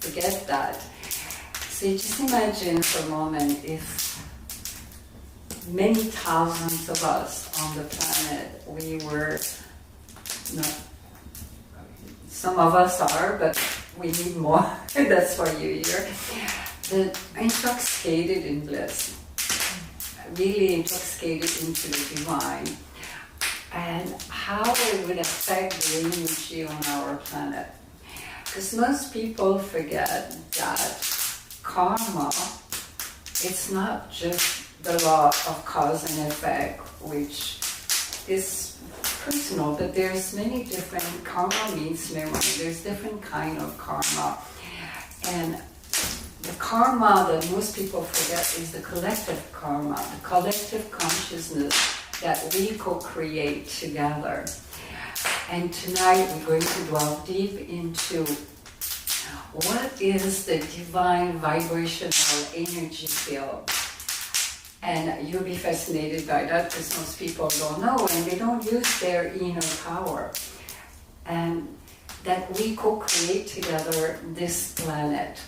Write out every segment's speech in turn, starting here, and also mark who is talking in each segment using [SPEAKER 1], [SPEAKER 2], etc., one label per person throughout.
[SPEAKER 1] forget that. So you just imagine for a moment if many thousands of us on the planet, we were not, some of us are, but we need more. That's why you're here. But intoxicated in bliss, really intoxicated into the divine, and how it would affect the energy on our planet. Because most people forget that karma, it's not just the law of cause and effect, which is personal, but there's many different, karma means memory, there's different kind of karma. And the karma that most people forget is the collective karma, the collective consciousness that we co-create together. And tonight we're going to delve deep into what is the divine vibrational energy field. And you'll be fascinated by that because most people don't know and they don't use their inner power. And that we co-create together this planet.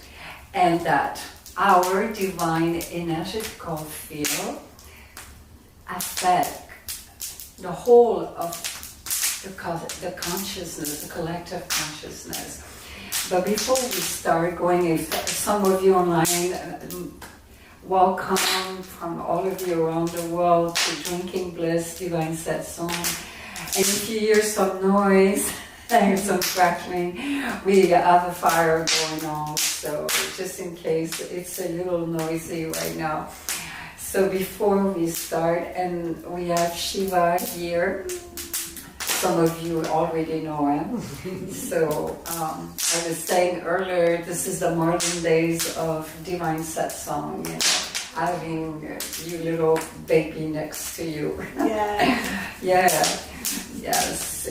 [SPEAKER 1] And that our divine energetical field affect the whole of the consciousness, the collective consciousness. But before we start going, if some of you online, welcome from all of you around the world to Drinking Bliss Divine Satsang. And if you hear some noise, some crackling, we have a fire going on, so just in case it's a little noisy right now. So before we start, and we have Shiva here, some of you already know him. So I was saying earlier, this is the modern days of Divine Satsang, you know, having your little baby next to you.
[SPEAKER 2] Yeah.
[SPEAKER 1] Yes,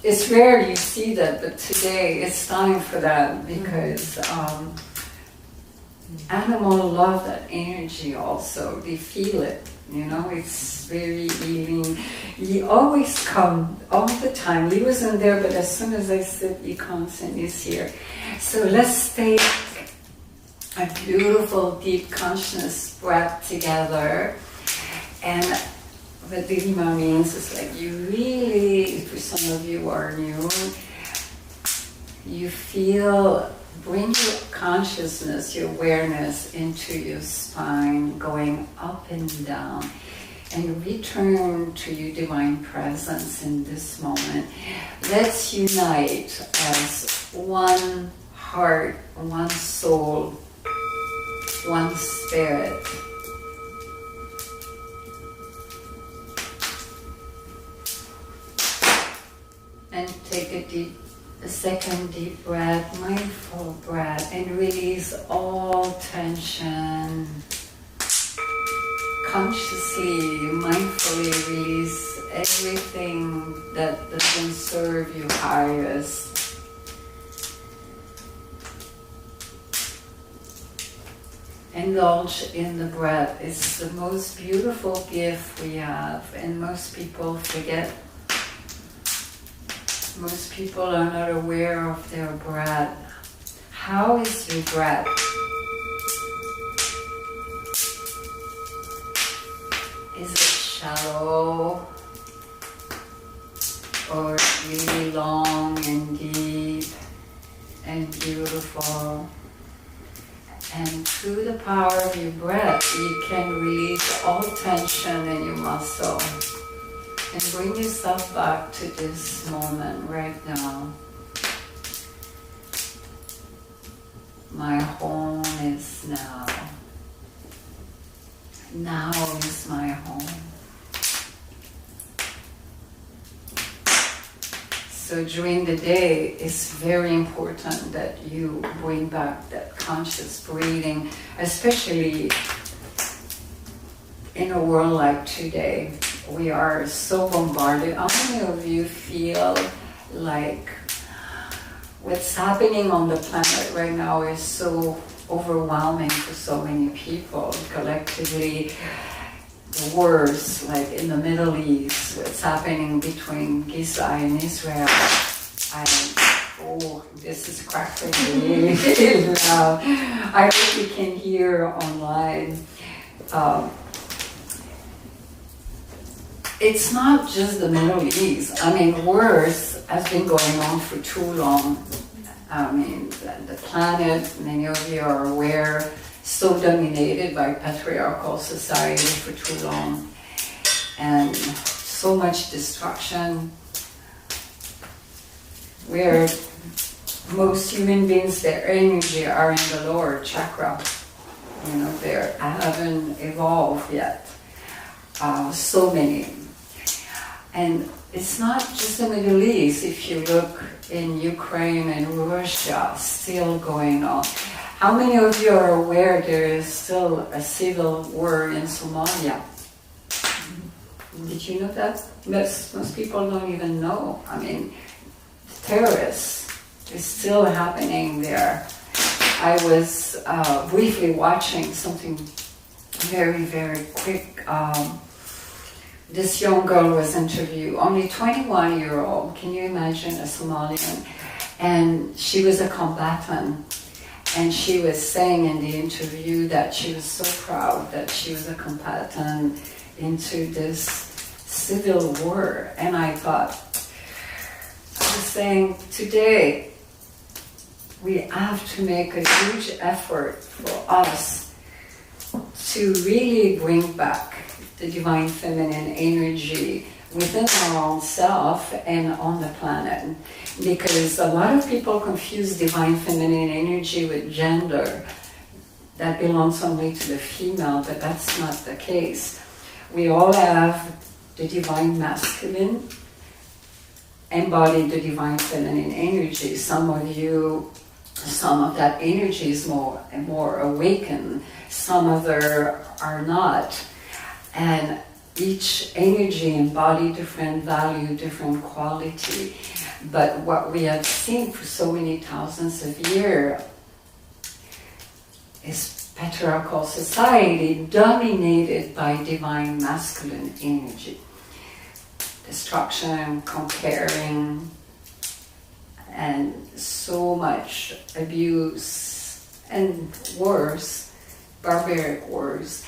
[SPEAKER 1] it's rare you see that, but today it's time for that because animals love that energy also. They feel it, you know, it's very healing. He always come all the time. He wasn't there, but as soon as I said he comes and he's here. So let's take a beautiful deep consciousness breath together. And what Devi Ma means is like you really, for some of you are new, you feel, bring your consciousness, your awareness into your spine, going up and down, and return to your divine presence in this moment. Let's unite as one heart, one soul, one spirit. And take a second deep breath, mindful breath, and release all tension. Consciously, mindfully release everything that doesn't serve you highest. Indulge in the breath. It's the most beautiful gift we have, and most people forget. Most people are not aware of their breath. How is your breath? Is it shallow or really long and deep and beautiful? And through the power of your breath, you can release all tension in your muscle. And bring yourself back to this moment right now. My home is now. Now is my home. So during the day, it's very important that you bring back that conscious breathing, especially in a world like today. We are so bombarded. How many of you feel like what's happening on the planet right now is so overwhelming for so many people? Collectively, the wars, like in the Middle East, what's happening between Gaza and Israel, and oh, this is crackling really loud. I hope you can hear online. It's not just the Middle East. I mean, wars has been going on for too long. I mean, the planet, many of you are aware, so dominated by patriarchal society for too long. And so much destruction. Where most human beings, their energy are in the lower chakra. You know, they haven't evolved yet. So many. And it's not just the Middle East. If you look in Ukraine and Russia, still going on. How many of you are aware there is still a civil war in Somalia? Did you know that? Most people don't even know. I mean, terrorists is still happening there. I was briefly watching something very, very quick. This young girl was interviewed, only 21-year-old, can you imagine, a Somalian? And she was a combatant. And she was saying in the interview that she was so proud that she was a combatant into this civil war. And I thought, I was saying, today we have to make a huge effort for us to really bring back the divine feminine energy within our own self and on the planet. Because a lot of people confuse divine feminine energy with gender. That belongs only to the female, but that's not the case. We all have the divine masculine, embody the divine feminine energy. Some of that energy is more awakened, some other are not. And each energy embody different value, different quality. But what we have seen for so many thousands of years is patriarchal society dominated by divine masculine energy. Destruction, comparing, and so much abuse and wars, barbaric wars.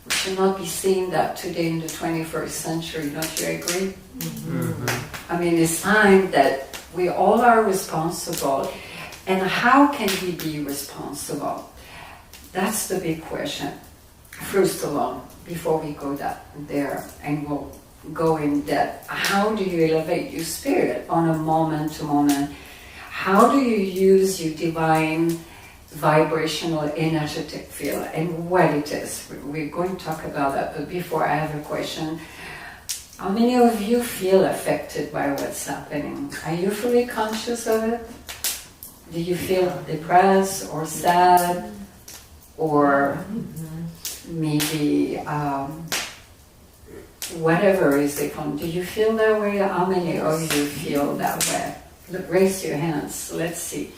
[SPEAKER 1] We should not be seeing that today in the 21st century, don't you agree? Mm-hmm. I mean, it's time that we all are responsible. And how can we be responsible? That's the big question. First of all, before we go there, and we'll go in depth, how do you elevate your spirit on a moment to moment? How do you use your divine vibrational energetic field and what it is? We're going to talk about that, but before, I have a question. How many of you feel affected by what's happening? Are you fully conscious of it? Do you feel depressed or sad? Or maybe whatever is it from? Do you feel that way? How many of you feel that way? Look, raise your hands. Let's see.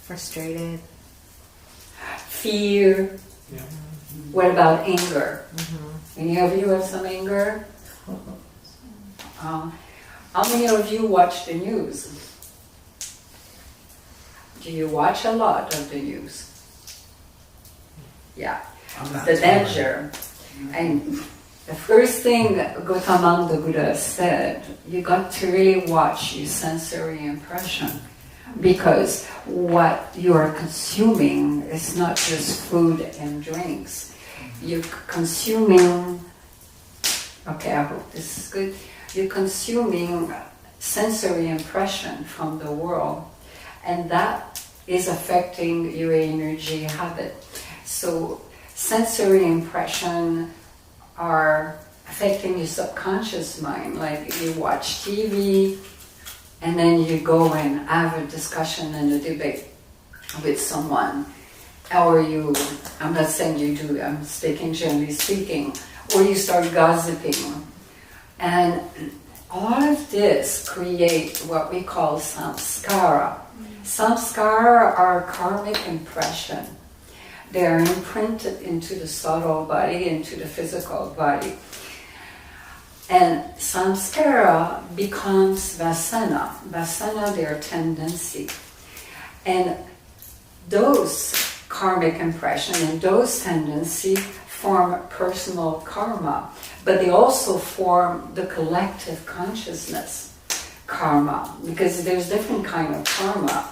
[SPEAKER 2] Frustrated.
[SPEAKER 1] Fear.
[SPEAKER 3] Yeah.
[SPEAKER 1] What about anger?
[SPEAKER 2] Mm-hmm.
[SPEAKER 1] Any of you have some anger? How many of you watch the news? Do you watch a lot of the news? Yeah. The danger. And the first thing that Gautama the Buddha said, you got to really watch your sensory impression. Because what you are consuming is not just food and drinks. You're consuming, okay, I hope this is good. You're consuming sensory impression from the world, and that is affecting your energy habit. So sensory impression are affecting your subconscious mind, like you watch TV, and then you go and have a discussion and a debate with someone. Or I'm not saying you do, I'm speaking generally speaking, or you start gossiping. And all of this create what we call samskara. Samskara are karmic impression. They are imprinted into the subtle body, into the physical body. And samskara becomes vasana. Vasana, their tendency. And those karmic impression and those tendencies form personal karma, but they also form the collective consciousness karma, because there's different kind of karma.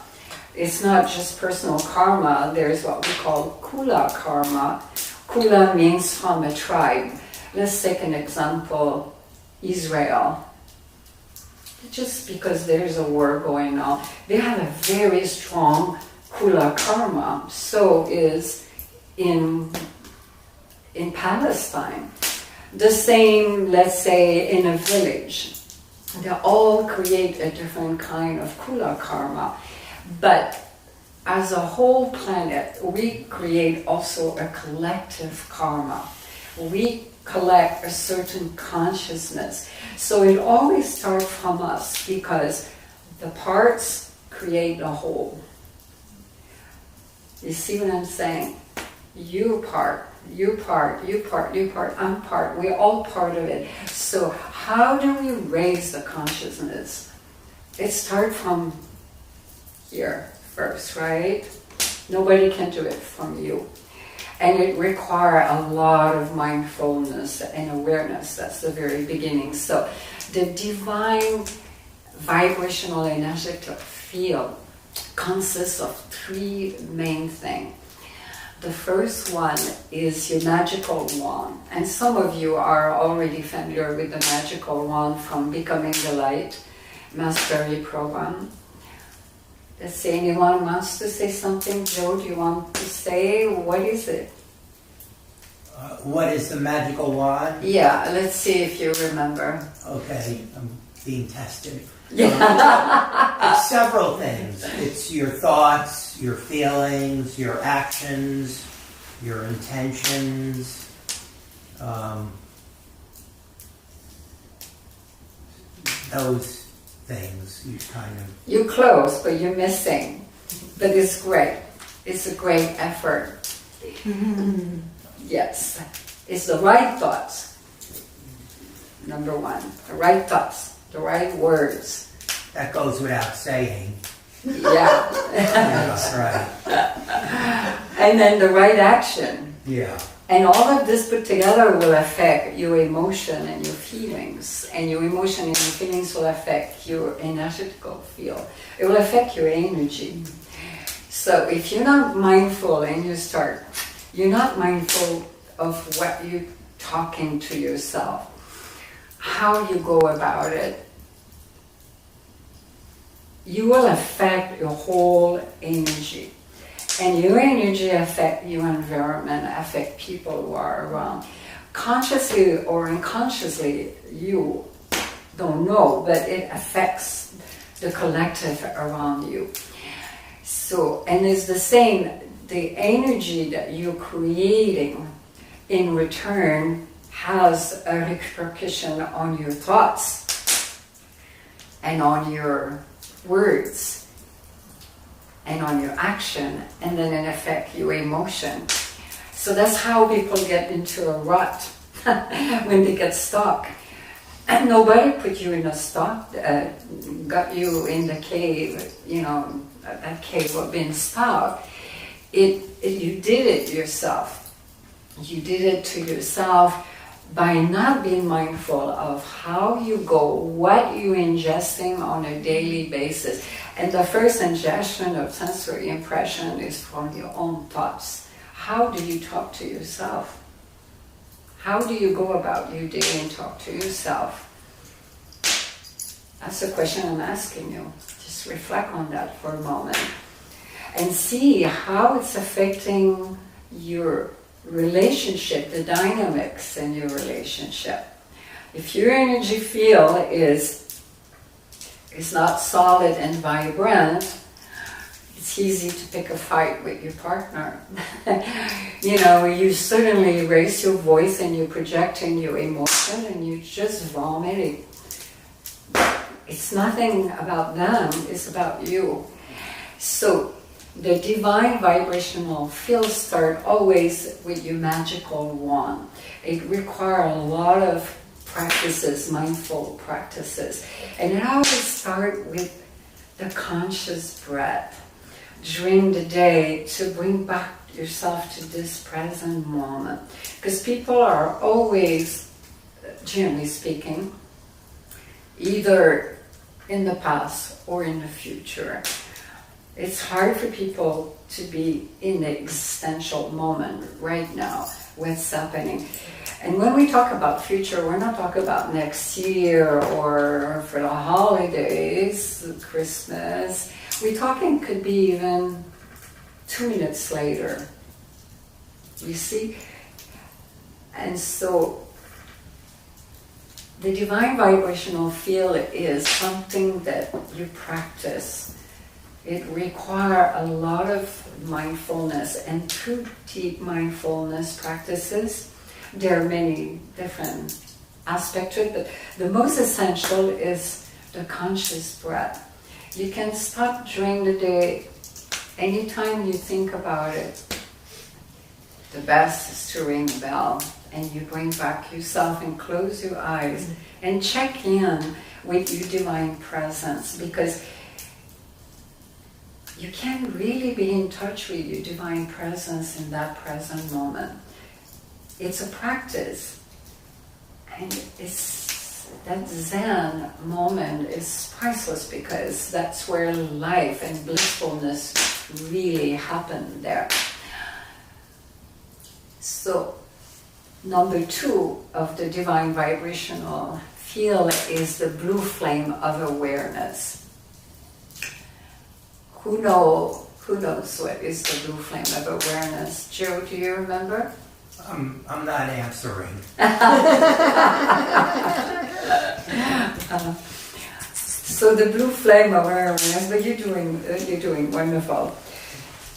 [SPEAKER 1] It's not just personal karma, there's what we call kula karma. Kula means from a tribe. Let's take an example, Israel. Just because there's a war going on, they have a very strong kula karma. So is in Palestine. The same, let's say, in a village. They all create a different kind of kula karma. But as a whole planet, we create also a collective karma. We collect a certain consciousness. So it always starts from us, because the parts create the whole. You see what I'm saying? You part, you part, you part, you part, I'm part. We're all part of it. So how do we raise the consciousness? It starts from here first, right? Nobody can do it from you. And it requires a lot of mindfulness and awareness. That's the very beginning. So the divine vibrational energetic field consists of three main things. The first one is your magical wand. And some of you are already familiar with the magical wand from Becoming the Light Mastery Program. Let's see, anyone wants to say something? Joe, do you want to say? What is it?
[SPEAKER 2] What is the magical wand?
[SPEAKER 1] Yeah, let's see if you remember.
[SPEAKER 2] Okay, I'm being tested.
[SPEAKER 1] Yeah.
[SPEAKER 2] It's several things. It's your thoughts, your feelings, your actions, your intentions. Those things you kind of...
[SPEAKER 1] You're close, but you're missing. But it's great. It's a great effort. Mm-hmm. Yes. It's the right thoughts. Number one. The right thoughts. The right words.
[SPEAKER 2] That goes without saying.
[SPEAKER 1] Yeah.
[SPEAKER 2] That's right.
[SPEAKER 1] And then the right action.
[SPEAKER 2] Yeah.
[SPEAKER 1] And all of this put together will affect your emotion and your feelings. And your emotion and your feelings will affect your energetical field. It will affect your energy. So if you're not mindful and you're not mindful of what you're talking to yourself, how you go about it, you will affect your whole energy. And your energy affect your environment, affect people who are around. Consciously or unconsciously, you don't know, but it affects the collective around you. So, and it's the same, the energy that you're creating in return has a repercussion on your thoughts and on your words and on your action, and then it affects your emotion. So that's how people get into a rut when they get stuck. And nobody put you in a stuck, got you in the cave, that cave of being stuck. You did it yourself. You did it to yourself by not being mindful of how you go, what you're ingesting on a daily basis. And the first ingestion of sensory impression is from your own thoughts. How do you talk to yourself? How do you go about your day and talk to yourself? That's the question I'm asking you. Just reflect on that for a moment. And see how it's affecting your relationship, the dynamics in your relationship. If your energy field is not solid and vibrant, it's easy to pick a fight with your partner. You suddenly raise your voice and you're projecting your emotion and you're just vomiting. It's nothing about them, it's about you. So the divine vibrational field start always with your magical wand. It requires a lot of practices, mindful practices. And it always starts with the conscious breath during the day to bring back yourself to this present moment. Because people are always, generally speaking, either in the past or in the future. It's hard for people to be in the existential moment right now, what's happening. And when we talk about future, we're not talking about next year or for the holidays, Christmas. We're talking could be even 2 minutes later. You see? And so the divine vibrational field is something that you practice. It requires a lot of mindfulness, and through deep mindfulness practices, there are many different aspects to it, but the most essential is the conscious breath. You can stop during the day, anytime you think about it. The best is to ring a bell, and you bring back yourself and close your eyes and check in with your divine presence, because you can really be in touch with your divine presence in that present moment. It's a practice, and that Zen moment is priceless, because that's where life and blissfulness really happen there. So, number 2 of the divine vibrational field is the blue flame of awareness. Who knows what is the blue flame of awareness? Joe, do you remember?
[SPEAKER 2] I'm not answering.
[SPEAKER 1] So the blue flame of awareness, but you're doing wonderful.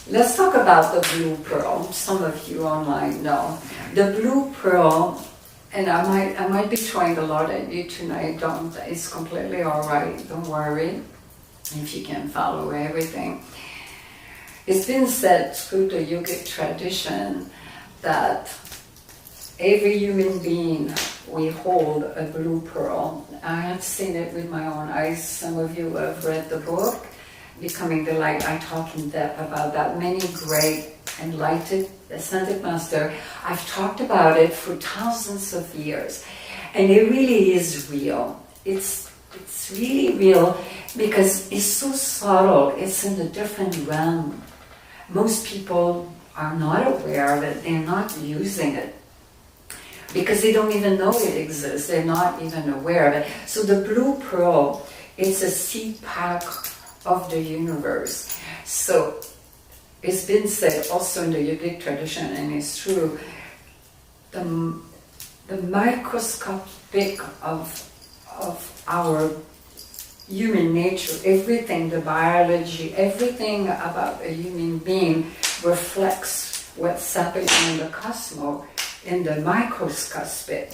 [SPEAKER 1] Let's talk about the blue pearl. Some of you online know. The blue pearl, and I might be throwing a lot at you tonight, it's completely alright, don't worry, if you can follow everything. It's been said through the yogic tradition that every human being, we hold a blue pearl. I have seen it with my own eyes. Some of you have read the book, Becoming the Light. I talk in depth about that. Many great enlightened ascended master. I've talked about it for thousands of years, and it really is real. It's really real because it's so subtle. It's in a different realm. Most people are not aware of it. They're not using it because they don't even know it exists. They're not even aware of it. So the blue pearl is a seed pack of the universe. So it's been said also in the yogic tradition, and it's true, the microscopic of our human nature, everything, the biology, everything about a human being reflects what's happening in the cosmos, in the microscopic.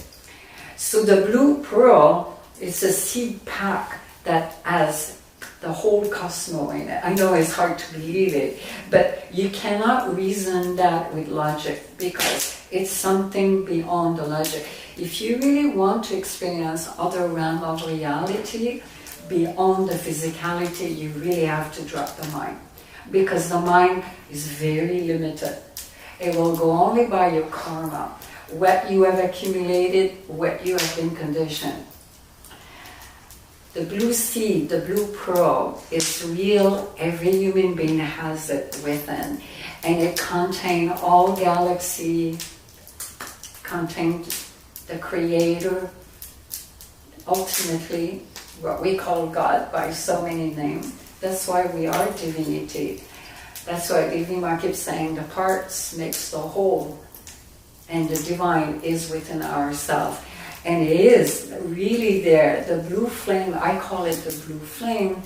[SPEAKER 1] So the blue pearl is a seed pack that has the whole cosmos in it. I know it's hard to believe it, but you cannot reason that with logic because it's something beyond the logic. If you really want to experience other realm of reality beyond the physicality, you really have to drop the mind, because the mind is very limited. It will go only by your karma, what you have accumulated, what you have been conditioned. The blue seed, the blue pearl, is real. Every human being has it within. And it contains all galaxy, contains the Creator, ultimately, what we call God by so many names. That's why we are divinity. That's why Devi Ma keeps saying the parts makes the whole. And the divine is within ourselves. And it is really there. The blue flame, I call it the blue flame,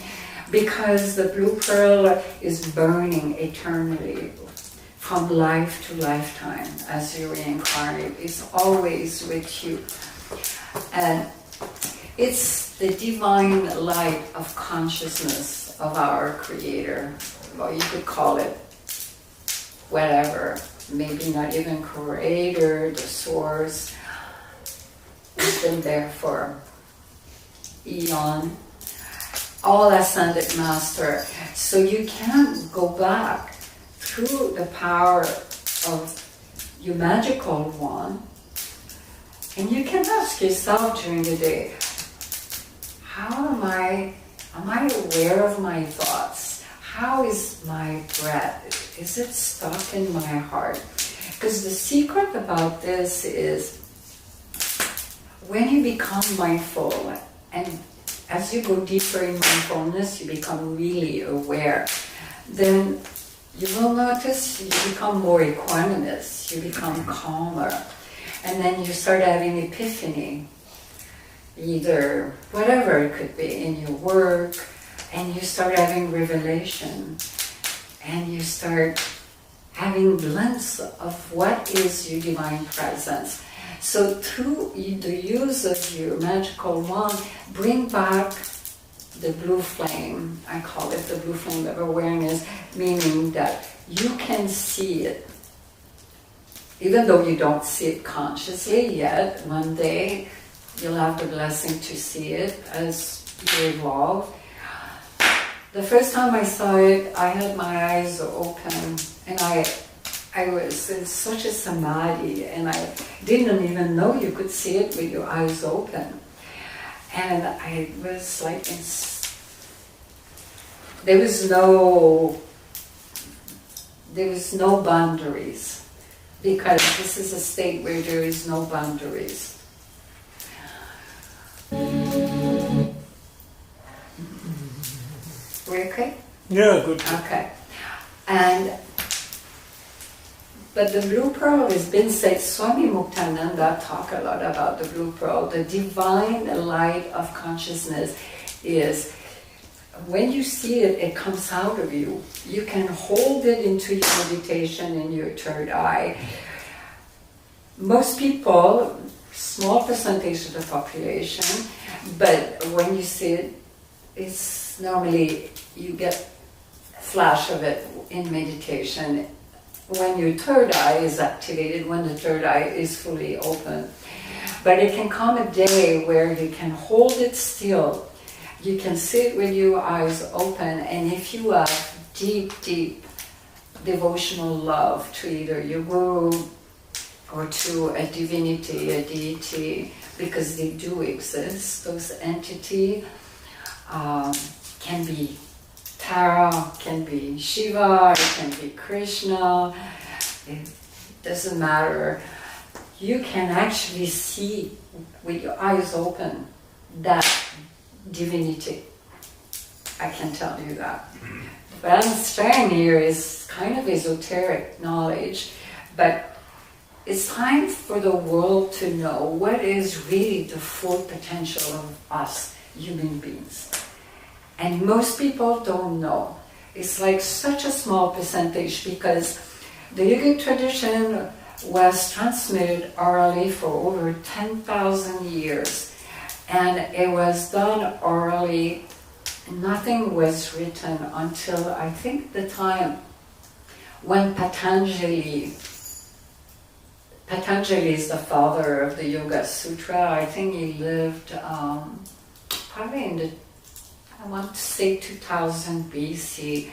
[SPEAKER 1] because the blue pearl is burning eternally from life to lifetime as you reincarnate. It's always with you. And it's the divine light of consciousness of our Creator. Well, you could call it whatever. Maybe not even Creator, the source. who's been there for eon, all ascended master. So you can go back through the power of your magical one, and you can ask yourself during the day, how am I aware of my thoughts? How is my breath? Is it stuck in my heart? Because the secret about this is when you become mindful, and as you go deeper in mindfulness, you become really aware, then you will notice you become more equanimous, you become calmer, and then you start having epiphany, either whatever it could be in your work, and you start having revelation, and you start having glimpse of what is your divine presence. So through the use of your magical wand, bring back the blue flame. I call it the blue flame of awareness, meaning that you can see it. Even though you don't see it consciously yet, one day you'll have the blessing to see it as you evolve. The first time I saw it, I had my eyes open, and I was in such a samadhi, and I didn't even know you could see it with your eyes open. And I was like, there was no boundaries, because this is a state where there is no boundaries. We okay?
[SPEAKER 3] Yeah, good.
[SPEAKER 1] Okay. But the blue pearl has been said, Swami Muktananda talk a lot about the blue pearl. The divine light of consciousness is, when you see it, it comes out of you. You can hold it into your meditation in your third eye. Most people, small percentage of the population, but when you see it, it's normally, you get a flash of it in meditation when your third eye is activated, when the third eye is fully open. But it can come a day where you can hold it still. You can sit with your eyes open, and if you have deep, deep devotional love to either your guru or to a divinity, a deity, because they do exist, those entities can be Tara, can be Shiva, it can be Krishna, it doesn't matter. You can actually see with your eyes open that divinity. I can tell you that. What I'm sharing here is kind of esoteric knowledge, but it's time for the world to know what is really the full potential of us human beings. And most people don't know. It's like such a small percentage, because the yogic tradition was transmitted orally for over 10,000 years. And it was done orally. Nothing was written until, I think, the time when Patanjali is the father of the Yoga Sutra. I think he lived probably in the, I want to say 2000 BC.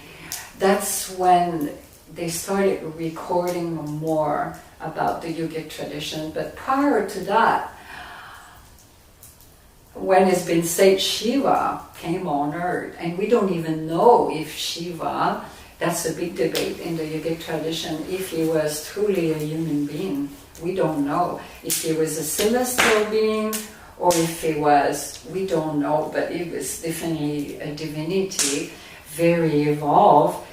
[SPEAKER 1] That's when they started recording more about the yogic tradition. But prior to that, when it's been said Shiva came on earth, and we don't even know if Shiva, that's a big debate in the yogic tradition, if he was truly a human being. We don't know. If he was a celestial being, or if he was, we don't know, but he was definitely a divinity, very evolved,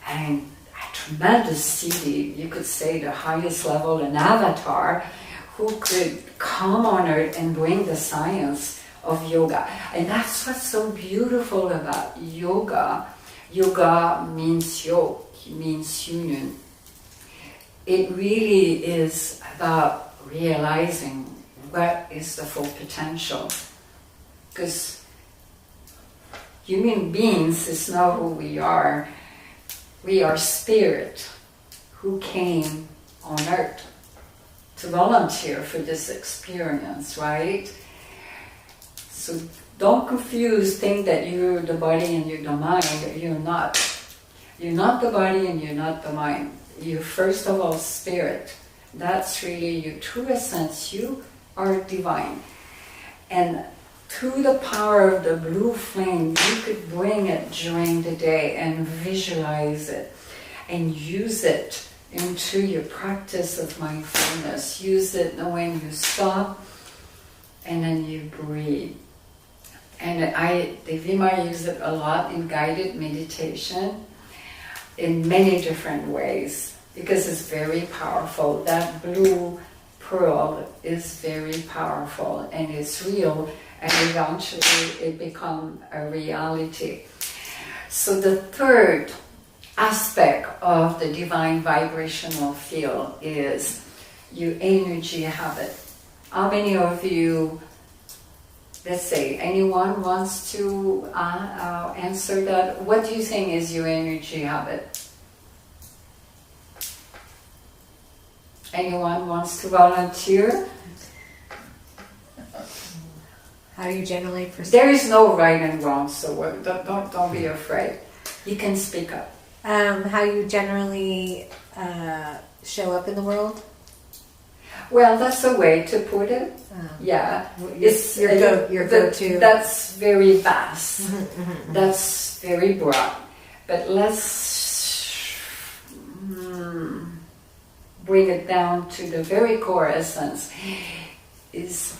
[SPEAKER 1] and a tremendous deity, you could say the highest level, an avatar, who could come on earth and bring the science of yoga. And that's what's so beautiful about yoga. Yoga means yoke, means union. It really is about realizing what is the full potential. Because human beings is not who we are. We are spirit who came on earth to volunteer for this experience, right? So don't think that you're the body and you're the mind. You're not. You're not the body and you're not the mind. You're first of all spirit. That's really your true essence. You are divine. And through the power of the blue flame, you could bring it during the day and visualize it and use it into your practice of mindfulness. Use it when you stop and then you breathe. And Devi Mayi uses it a lot in guided meditation in many different ways because it's very powerful. That blue pearl is very powerful and it's real, and eventually it becomes a reality. So the third aspect of the divine vibrational field is your energy habit. How many of you, let's say, anyone wants to answer that? What do you think is your energy habit? Anyone wants to volunteer?
[SPEAKER 3] How do you generally perceive?
[SPEAKER 1] There is no right and wrong, so don't be afraid. You can speak up.
[SPEAKER 3] How you generally show up in the world?
[SPEAKER 1] Well, that's a way to put it. Yeah,
[SPEAKER 3] It's your go-to.
[SPEAKER 1] That's very vast. That's very broad. But let's bring it down to the very core essence. Is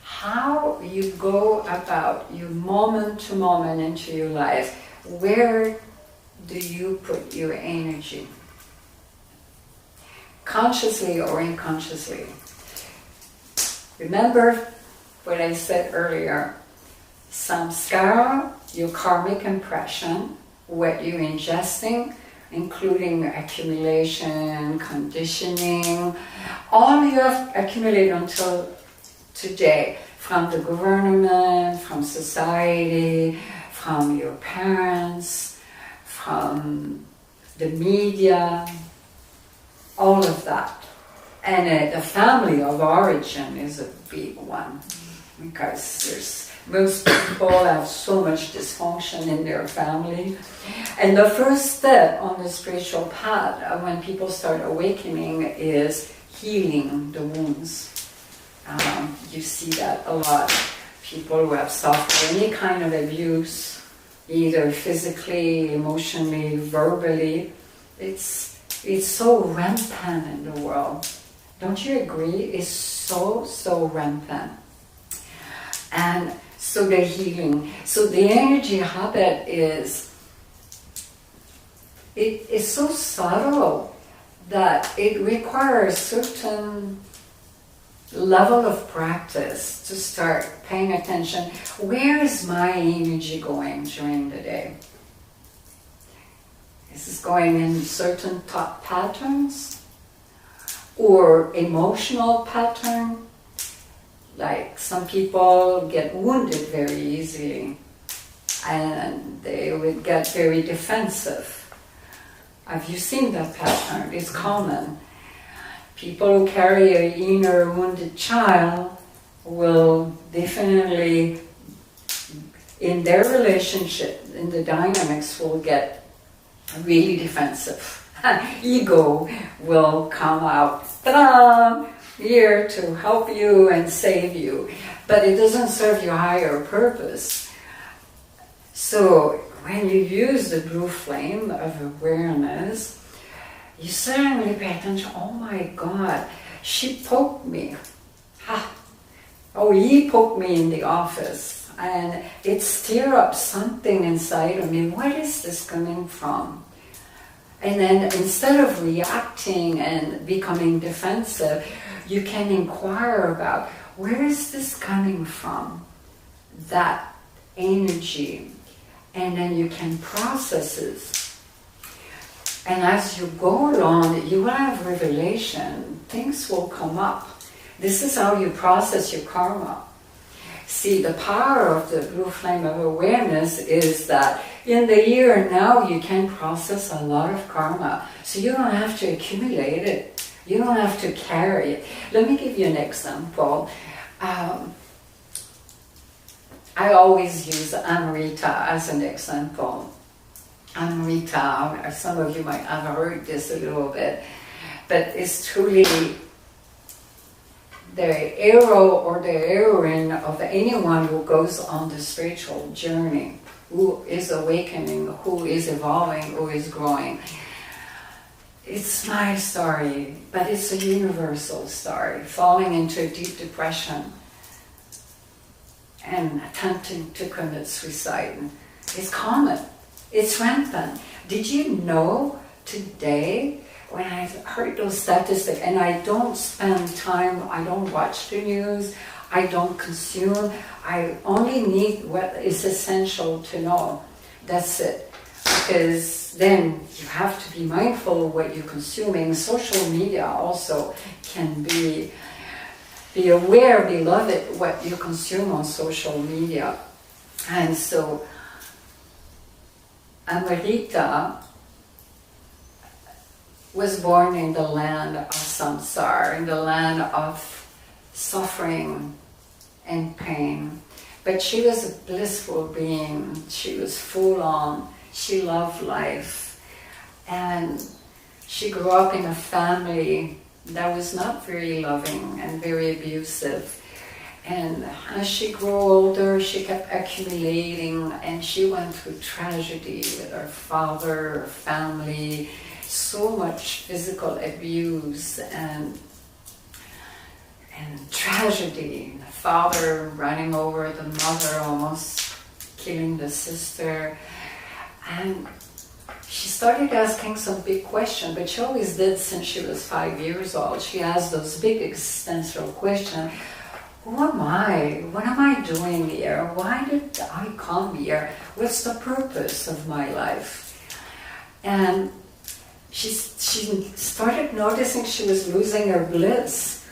[SPEAKER 1] how you go about your moment to moment into your life. Where do you put your energy? Consciously or unconsciously. Remember what I said earlier. Samskara, your karmic impression, what you're ingesting, including accumulation, conditioning, all you have accumulated until today, from the government, from society, from your parents, from the media, all of that. And the family of origin is a big one, because most people have so much dysfunction in their family. And the first step on the spiritual path, when people start awakening, is healing the wounds. You see that a lot. People who have suffered any kind of abuse, either physically, emotionally, verbally, it's so rampant in the world. Don't you agree? It's so rampant. And so the healing. So the energy habit is so subtle that it requires certain level of practice to start paying attention. Where is my energy going during the day? Is this going in certain thought patterns or emotional pattern? Like some people get wounded very easily and they would get very defensive. Have you seen that pattern? It's common. People who carry an inner wounded child will definitely, in their relationship, in the dynamics, will get really defensive. Ego will come out, ta-da, here to help you and save you. But it doesn't serve your higher purpose. So when you use the blue flame of awareness, you suddenly pay attention. Oh my God, she poked me. Oh, he poked me in the office. And it stirred up something inside of me. What is this coming from? And then instead of reacting and becoming defensive, you can inquire about, where is this coming from? That energy. And then you can process it. And as you go along, you will have revelation. Things will come up. This is how you process your karma. See, the power of the blue flame of awareness is that in the here and now you can process a lot of karma. So you don't have to accumulate it. You don't have to carry it. Let me give you an example. I always use Amrita as an example. Amrita, some of you might have heard this a little bit, but it's truly the hero or the heroine of anyone who goes on the spiritual journey, who is awakening, who is evolving, who is growing. It's my story, but it's a universal story. Falling into deep depression and attempting to commit suicide is common. It's rampant. Did you know today, when I heard those statistics, and I don't spend time, I don't watch the news, I don't consume, I only need what is essential to know. That's it. Because then you have to be mindful of what you're consuming. Social media also can be aware, beloved, what you consume on social media. And so Amrita was born in the land of samsara, in the land of suffering and pain. But she was a blissful being. She was full on. She loved life. And she grew up in a family that was not very loving and very abusive. And as she grew older, she kept accumulating, and she went through tragedy with her father, her family, so much physical abuse and tragedy. The father running over the mother, almost killing the sister. And she started asking some big questions, but she always did since she was 5 years old. She asked those big existential questions. Who am I? What am I doing here? Why did I come here? What's the purpose of my life? And she started noticing she was losing her bliss.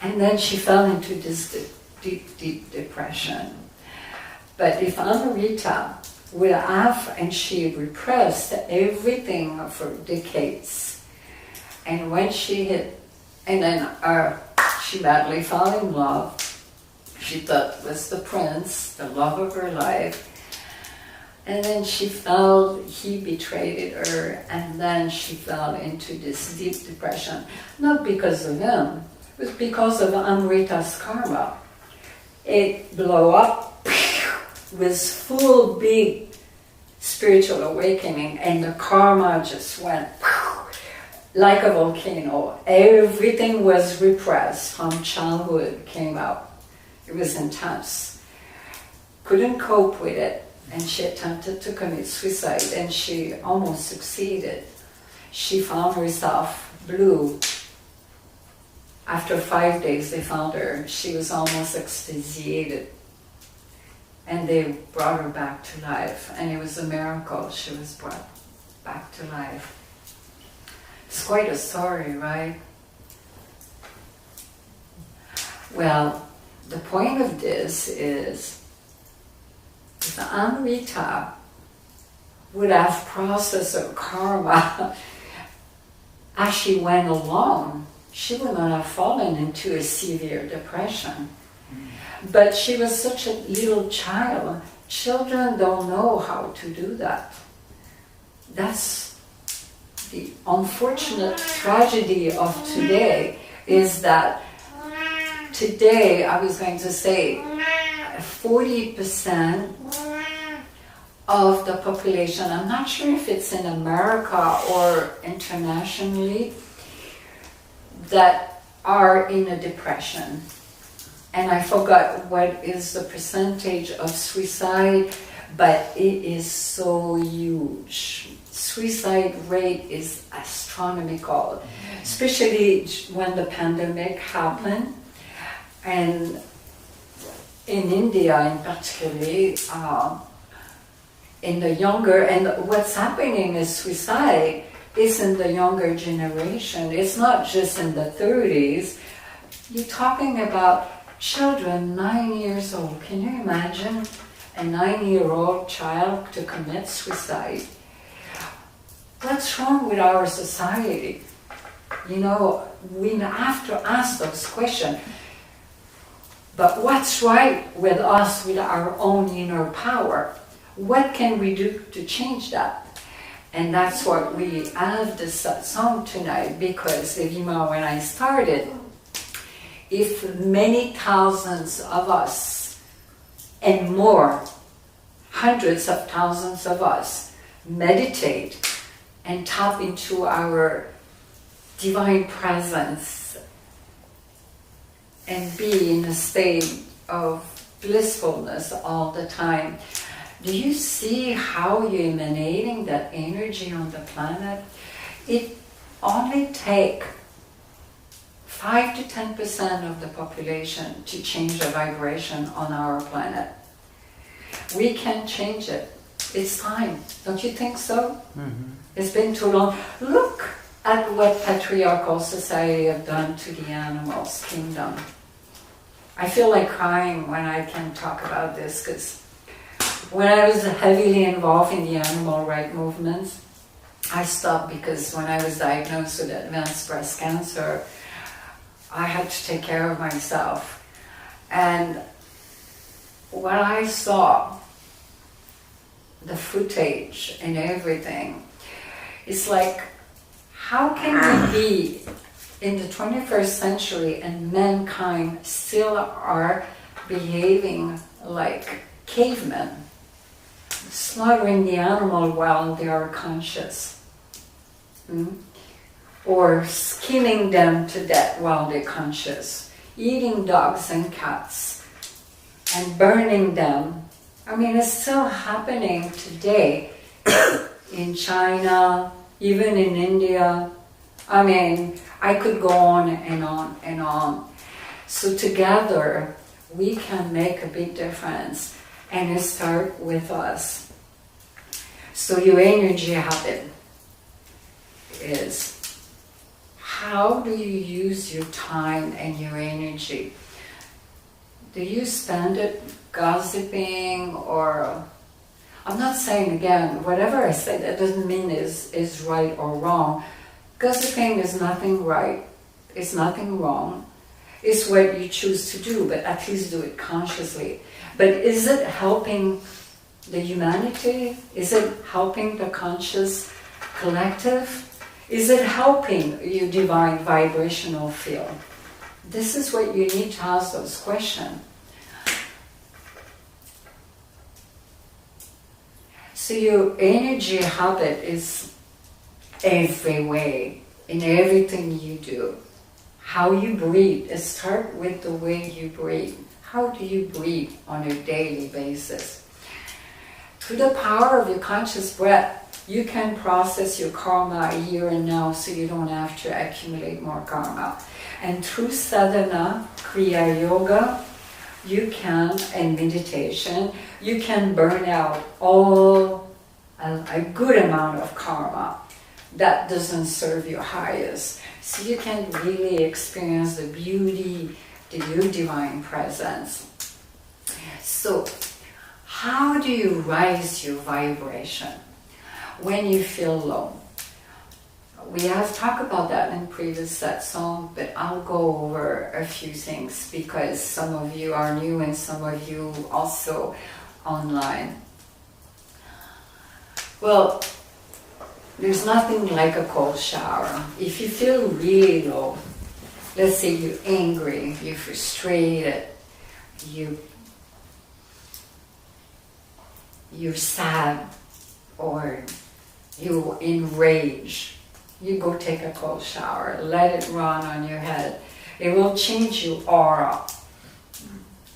[SPEAKER 1] And then she fell into this deep depression. But if Amrita would have, and she repressed everything for decades, and when she hit, and then she badly fell in love. She thought it was the prince, the love of her life. And then he betrayed her, and then she fell into this deep depression. Not because of him, it was because of Amrita's karma. It blew up with full big spiritual awakening, and the karma just went like a volcano. Everything was repressed from childhood came out. It was intense. Couldn't cope with it, and she attempted to commit suicide, and she almost succeeded. She found herself blue. After 5 days they found her. She was almost asphyxiated. And they brought her back to life, and it was a miracle. She was brought back to life. It's quite a story, right? Well, the point of this is if Amrita would have processed her karma as she went along, she would not have fallen into a severe depression. But she was such a little child. Children don't know how to do that. That's the unfortunate tragedy of today, is that today, I was going to say, 40% of the population, I'm not sure if it's in America or internationally, that are in a depression. And I forgot what is the percentage of suicide, but it is so huge. Suicide rate is astronomical, especially when the pandemic happened. And in India in particular, in the younger, and what's happening is suicide is in the younger generation. It's not just in the 30s. You're talking about children 9 years old. Can you imagine a 9-year-old child to commit suicide? What's wrong with our society? You know, we have to ask those questions. But what's right with us, with our own inner power? What can we do to change that? And that's what we have this song tonight, because Devi Ma, when I started, if many thousands of us and more, hundreds of thousands of us, meditate and tap into our divine presence and be in a state of blissfulness all the time, do you see how you're emanating that energy on the planet? It only takes 5 to 10% of the population to change the vibration on our planet. We can change it. It's time. Don't you think so? Mm-hmm. It's been too long. Look at what patriarchal society have done to the animals kingdom. I feel like crying when I can talk about this, because when I was heavily involved in the animal rights movements, I stopped because when I was diagnosed with advanced breast cancer, I had to take care of myself. And when I saw the footage and everything, it's like, how can we be in the 21st century and mankind still are behaving like cavemen, slaughtering the animal while they are conscious, or skinning them to death while they're conscious, eating dogs and cats and burning them. I mean, it's still happening today in China, even in India. I mean, I could go on and on and on. So together we can make a big difference, and it starts with us. So your energy habit is, how do you use your time and your energy? Do you spend it gossiping, or, I'm not saying again, whatever I say, that doesn't mean is right or wrong. Gossiping is nothing right, it's nothing wrong. It's what you choose to do, but at least do it consciously. But is it helping the humanity? Is it helping the conscious collective? Is it helping your divine vibrational field? This is what you need to ask those questions. So your energy habit is every way, in everything you do. How you breathe, start with the way you breathe. How do you breathe on a daily basis? Through the power of your conscious breath, you can process your karma here and now, so you don't have to accumulate more karma. And through sadhana, kriya yoga, you can, and meditation, you can burn out all a good amount of karma that doesn't serve your highest. So you can really experience the beauty of your divine presence. So how do you rise your vibration when you feel low? We have talked about that in previous satsang, but I'll go over a few things because some of you are new and some of you also online. Well, there's nothing like a cold shower. If you feel really low, let's say you're angry, you're frustrated, you're sad, or you're enraged, you go take a cold shower, let it run on your head. It will change your aura,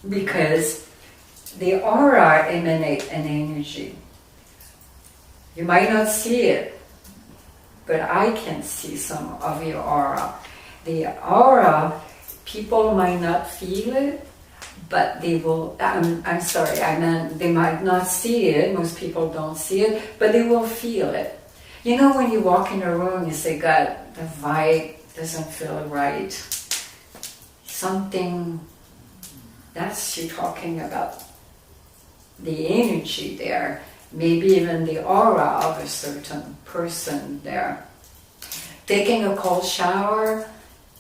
[SPEAKER 1] because the aura emanates an energy. You might not see it, but I can see some of your aura. The aura, people might not feel it, but they will, I'm sorry, I meant they might not see it, most people don't see it, but they will feel it. You know, when you walk in a room, you say, God, the vibe doesn't feel right. Something, that's you talking about the energy there, maybe even the aura of a certain person there. taking a cold shower,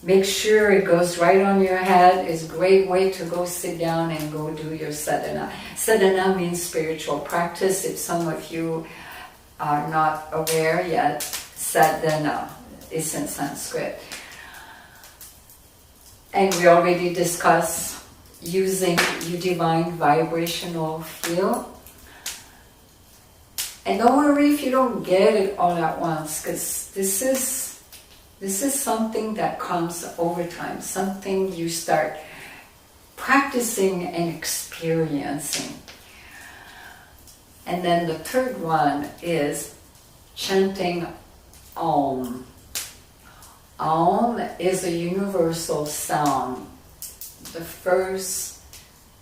[SPEAKER 1] make sure it goes right on your head. It's a great way to go sit down and go do your sadhana. Sadhana means spiritual practice. If some of you are not aware yet, sadhana is in Sanskrit. And we already discussed using your divine vibrational field. And don't worry if you don't get it all at once, because this is something that comes over time, something you start practicing and experiencing. And then the third one is chanting Om. Om is a universal sound. The first,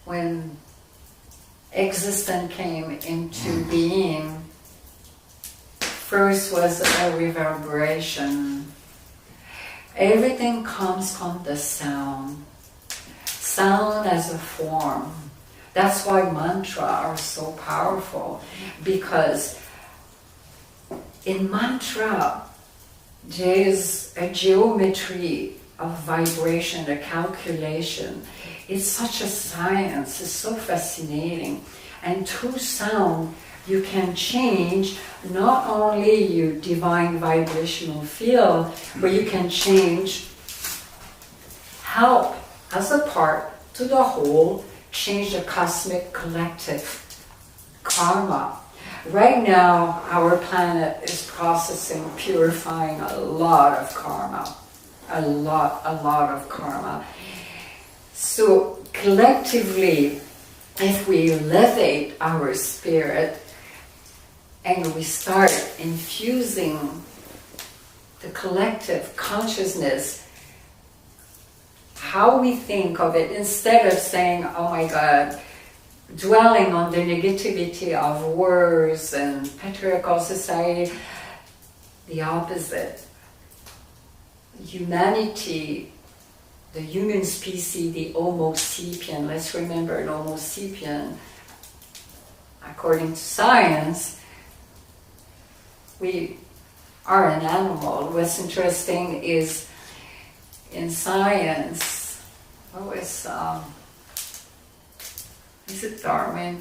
[SPEAKER 1] when existence came into being, first was a reverberation. Everything comes from the sound. Sound as a form. That's why mantras are so powerful, because in mantra there is a geometry of vibration, a calculation. It's such a science, it's so fascinating. And through sound you can change not only your divine vibrational field, but you can change, help as a part to the whole, change the cosmic collective karma. Right now, our planet is processing, purifying a lot of karma. A lot of karma. So collectively, if we elevate our spirit and we start infusing the collective consciousness, how we think of it, instead of saying, oh my God, dwelling on the negativity of wars and patriarchal society, the opposite. Humanity, the human species, the Homo sapien, let's remember an Homo sapien, according to science, we are an animal. What's interesting is in science, is it Darwin?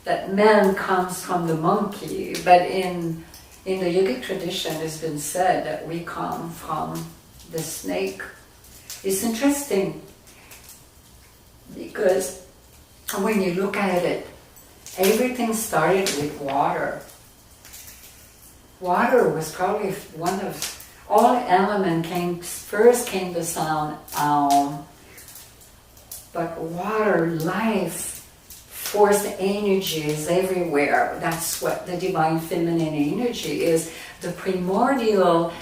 [SPEAKER 1] That man comes from the monkey, but in the yogic tradition it's been said that we come from the snake. It's interesting because when you look at it, everything started with water. Water was probably one of all elements. First came the sound Aum, but water, life, force energy is everywhere. That's what the divine feminine energy is, the primordial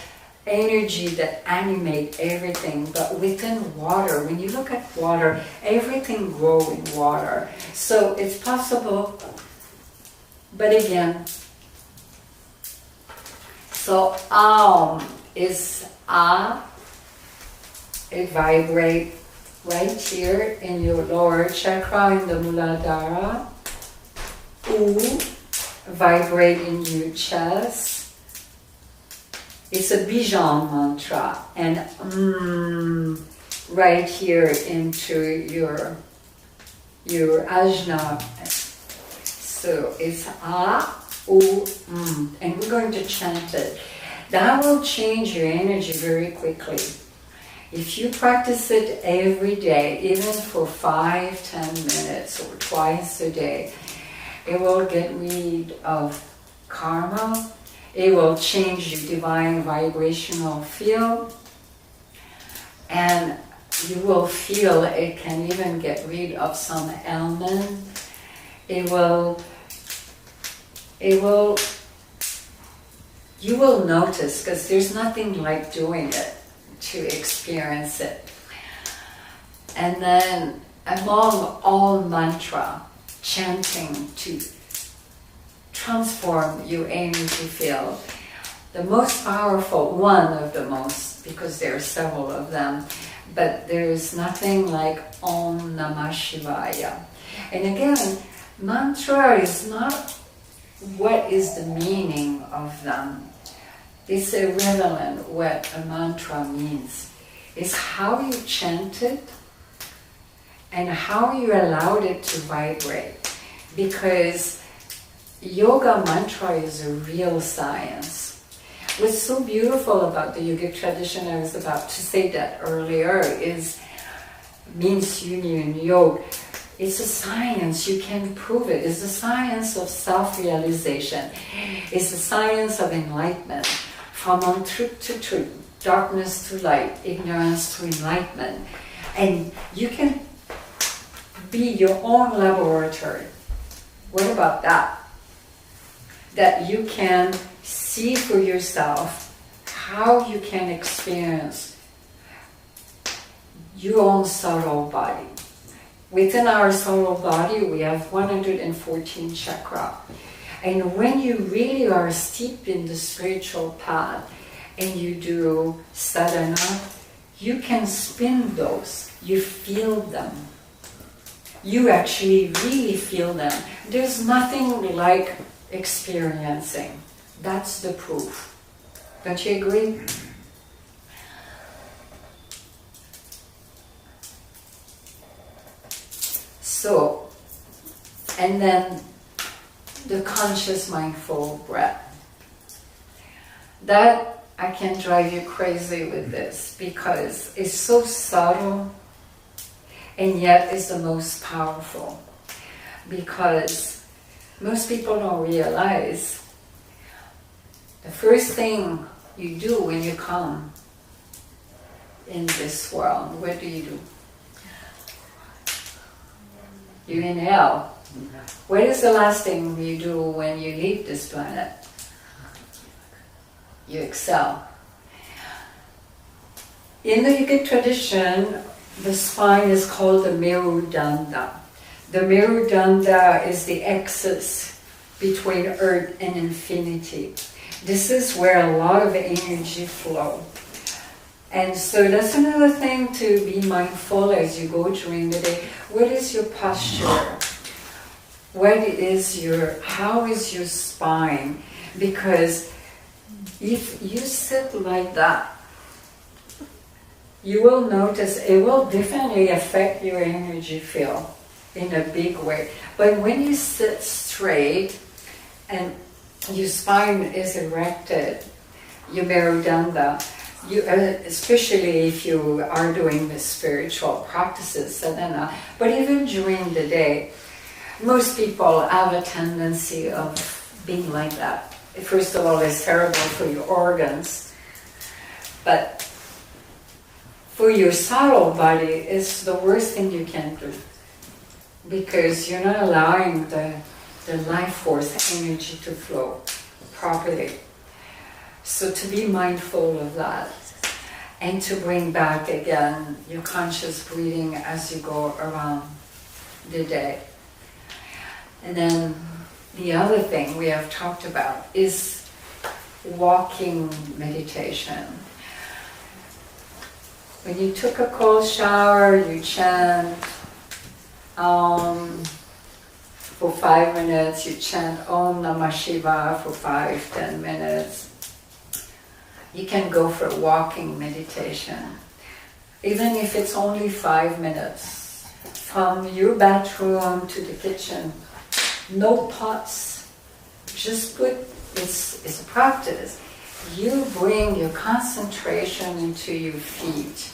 [SPEAKER 1] energy that animates everything. But within water, when you look at water, everything grows in water. So it's possible, but again, so Aum is A, it vibrates right here in your lower chakra, in the Muladhara. U, vibrate in your chest. It's a Bijan mantra. And right here into your ajna. So it's A, U, and we're going to chant it. That will change your energy very quickly. If you practice it every day, even for 5-10 minutes or twice a day, it will get rid of karma. It will change your divine vibrational field, and you will feel it can even get rid of some ailment. You will notice, because there's nothing like doing it to experience it. And then among all mantra, chanting to transform your energy field, the most powerful, one of the most, because there are several of them, but there's nothing like Om Namah Shivaya. And again, mantra is not what is the meaning of them. It's irrelevant what a mantra means. It's how you chant it and how you allowed it to vibrate. Because yoga mantra is a real science. What's so beautiful about the yogic tradition, I was about to say that earlier, is means union, yoga. It's a science, you can prove it. It's a science of self-realization. It's a science of enlightenment. From untruth to truth, darkness to light, ignorance to enlightenment. And you can be your own laboratory. What about that? That you can see for yourself how you can experience your own subtle body. Within our subtle body, we have 114 chakras. And when you really are steep in the spiritual path and you do sadhana, you can spin those. You feel them. You actually really feel them. There's nothing like experiencing. That's the proof. Don't you agree? So, and then the conscious mindful breath. That I can drive you crazy with this because it's so subtle and yet it's the most powerful. Because most people don't realize the first thing you do when you come in this world, what do? You inhale. What is the last thing you do when you leave this planet? You exhale. In the yogic tradition, the spine is called the Merudanda. The Merudanda is the axis between earth and infinity. This is where a lot of energy flows. And so that's another thing to be mindful as you go during the day. What is your posture? How is your spine? Because if you sit like that, you will notice it will definitely affect your energy field in a big way. But when you sit straight and your spine is erected, your Merudanda, especially if you are doing the spiritual practices, sadhana, but even during the day, most people have a tendency of being like that. First of all, it's terrible for your organs, but for your subtle body, it's the worst thing you can do because you're not allowing the life force energy to flow properly. So to be mindful of that and to bring back again your conscious breathing as you go around the day. And then the other thing we have talked about is walking meditation. When you took a cold shower, you chant for 5 minutes, you chant Om Namah Shivaya for 5-10 minutes. You can go for a walking meditation. Even if it's only 5 minutes, from your bathroom to the kitchen, no pots, just it's a practice. You bring your concentration into your feet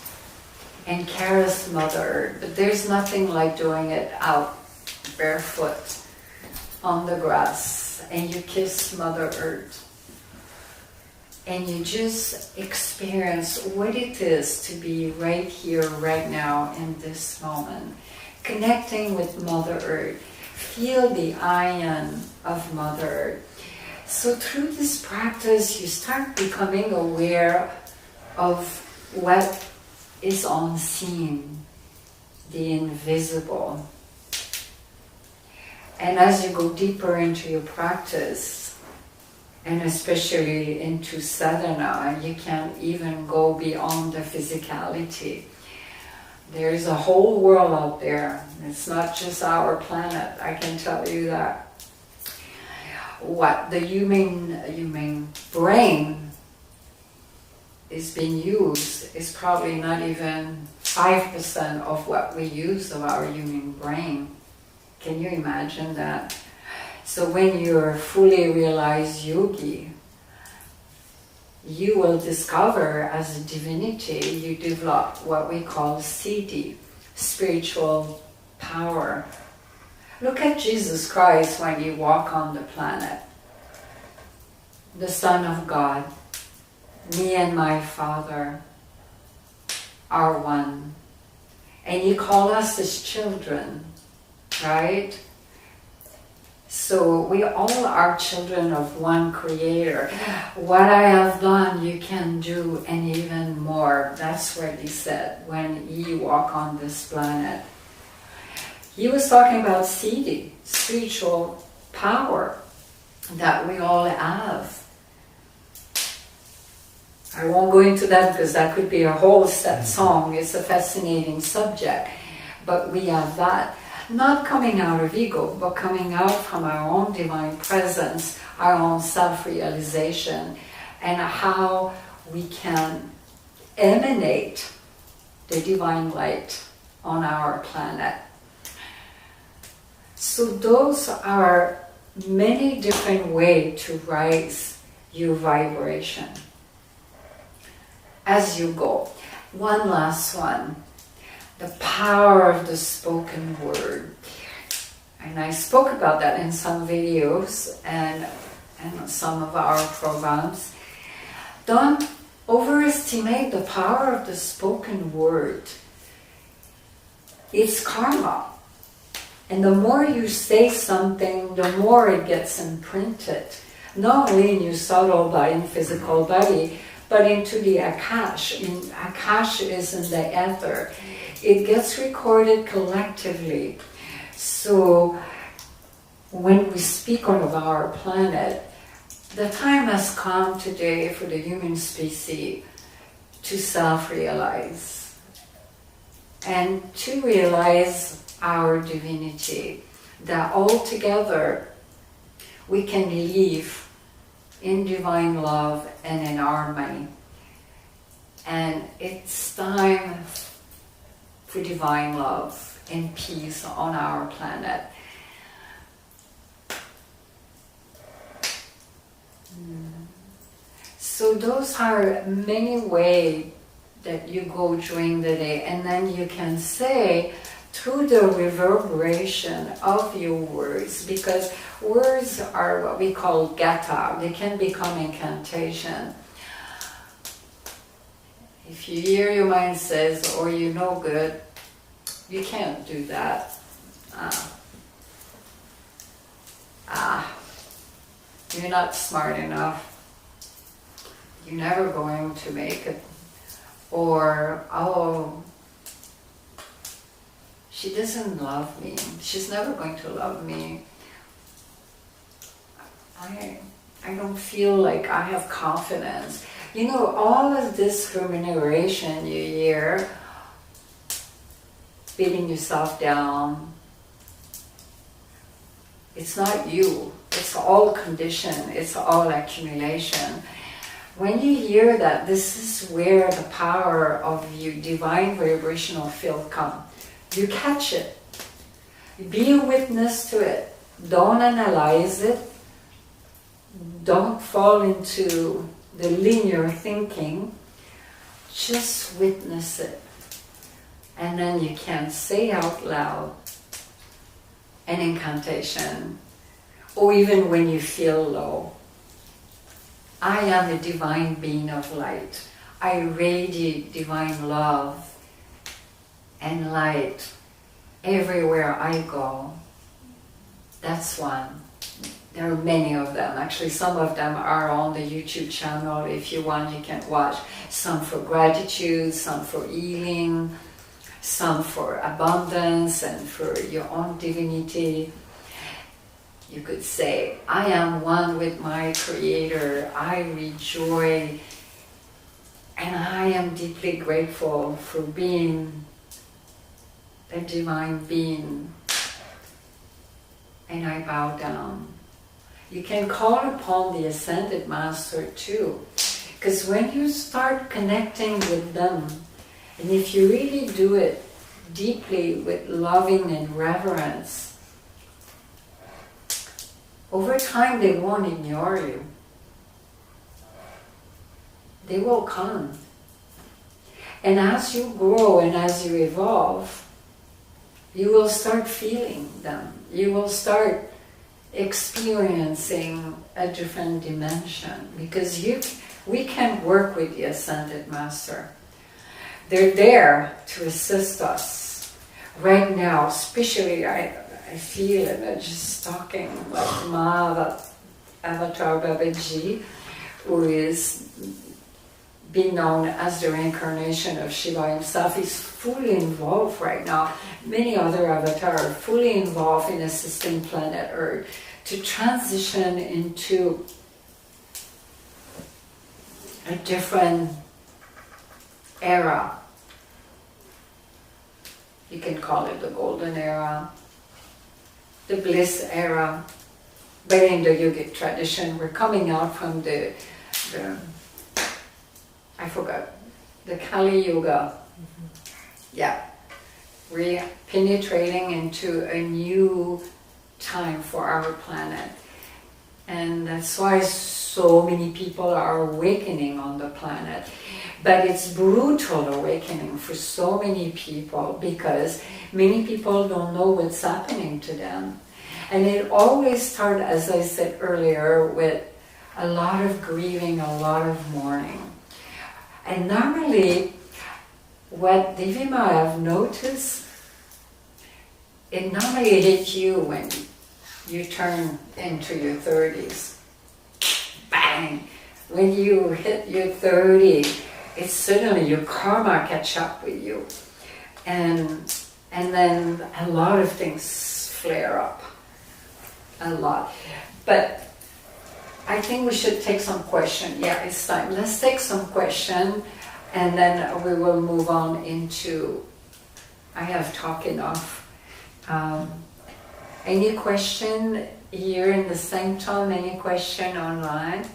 [SPEAKER 1] and caress Mother Earth, but there's nothing like doing it out barefoot on the grass and you kiss Mother Earth. And you just experience what it is to be right here, right now, in this moment. Connecting with Mother Earth. Feel the ion of Mother Earth. So through this practice, you start becoming aware of what is unseen, the invisible. And as you go deeper into your practice, and especially into sadhana, you can't even go beyond the physicality. There's a whole world out there. It's not just our planet, I can tell you that. What the human brain is being used is probably not even 5% of what we use of our human brain. Can you imagine that? So when you're a fully realized yogi, you will discover as a divinity, you develop what we call siddhi, spiritual power. Look at Jesus Christ when he walked on the planet. The Son of God, me and my Father are one. And he called us his children, right? So we all are children of one Creator. What I have done, you can do, and even more. That's what he said when he walked on this planet. He was talking about siddhi, spiritual power that we all have. I won't go into that because that could be a whole set song. It's a fascinating subject. But we have that. Not coming out of ego, but coming out from our own divine presence, our own self-realization, and how we can emanate the divine light on our planet. So those are many different ways to raise your vibration as you go. One last one. The power of the spoken word. And I spoke about that in some videos and some of our programs. Don't overestimate the power of the spoken word. It's karma. And the more you say something, the more it gets imprinted. Not only in your subtle body and physical body, but into the Akash. Akash is in the ether. It gets recorded collectively. So when we speak on our planet, the time has come today for the human species to self-realize and to realize our divinity, that all together we can live in divine love and in harmony. And it's time for divine love and peace on our planet. So those are many ways that you go during the day, and then you can say through the reverberation of your words, because words are what we call gata, they can become incantation. If you hear your mind says, or you know good, you can't do that. You're not smart enough. You're never going to make it. Or, oh, she doesn't love me. She's never going to love me. I don't feel like I have confidence. You know, all of this remuneration you hear, beating yourself down, it's not you. It's all condition. It's all accumulation. When you hear that, this is where the power of your divine vibrational field comes. You catch it. Be a witness to it. Don't analyze it. Don't fall into the linear thinking. Just witness it. And then you can say out loud an incantation, or even when you feel low. I am a divine being of light. I radiate divine love and light everywhere I go. That's one. There are many of them. Actually, some of them are on the YouTube channel. If you want, you can watch. Some for gratitude, some for healing, some for abundance and for your own divinity. You could say, I am one with my Creator. I rejoice, and I am deeply grateful for being a divine being. And I bow down. You can call upon the Ascended Master too. Because when you start connecting with them, and if you really do it deeply with loving and reverence, over time they won't ignore you. They will come. And as you grow and as you evolve, you will start feeling them. You will start experiencing a different dimension, because we can work with the Ascended Master. They're there to assist us. Right now, especially I feel it, I'm just talking like Ma, Avatar Babaji, who is being known as the reincarnation of Shiva himself, is fully involved right now. Many other avatars are fully involved in assisting planet Earth to transition into a different era. You can call it the golden era, the bliss era, but in the yogic tradition, we're coming out from the I forgot, the Kali Yuga. Yeah. We're penetrating into a new time for our planet. And that's why so many people are awakening on the planet. But it's brutal awakening for so many people, because many people don't know what's happening to them. And it always starts, as I said earlier, with a lot of grieving, a lot of mourning. And normally, what Devi Ma have noticed, it normally hits you when you turn into your 30s. Bang! When you hit your 30, it's suddenly your karma catch up with you. And then a lot of things flare up. A lot. But I think we should take some question. Yeah, it's time. Let's take some question, and then we will move on into, I have talked enough. Any question here in the sanctum? Any question online?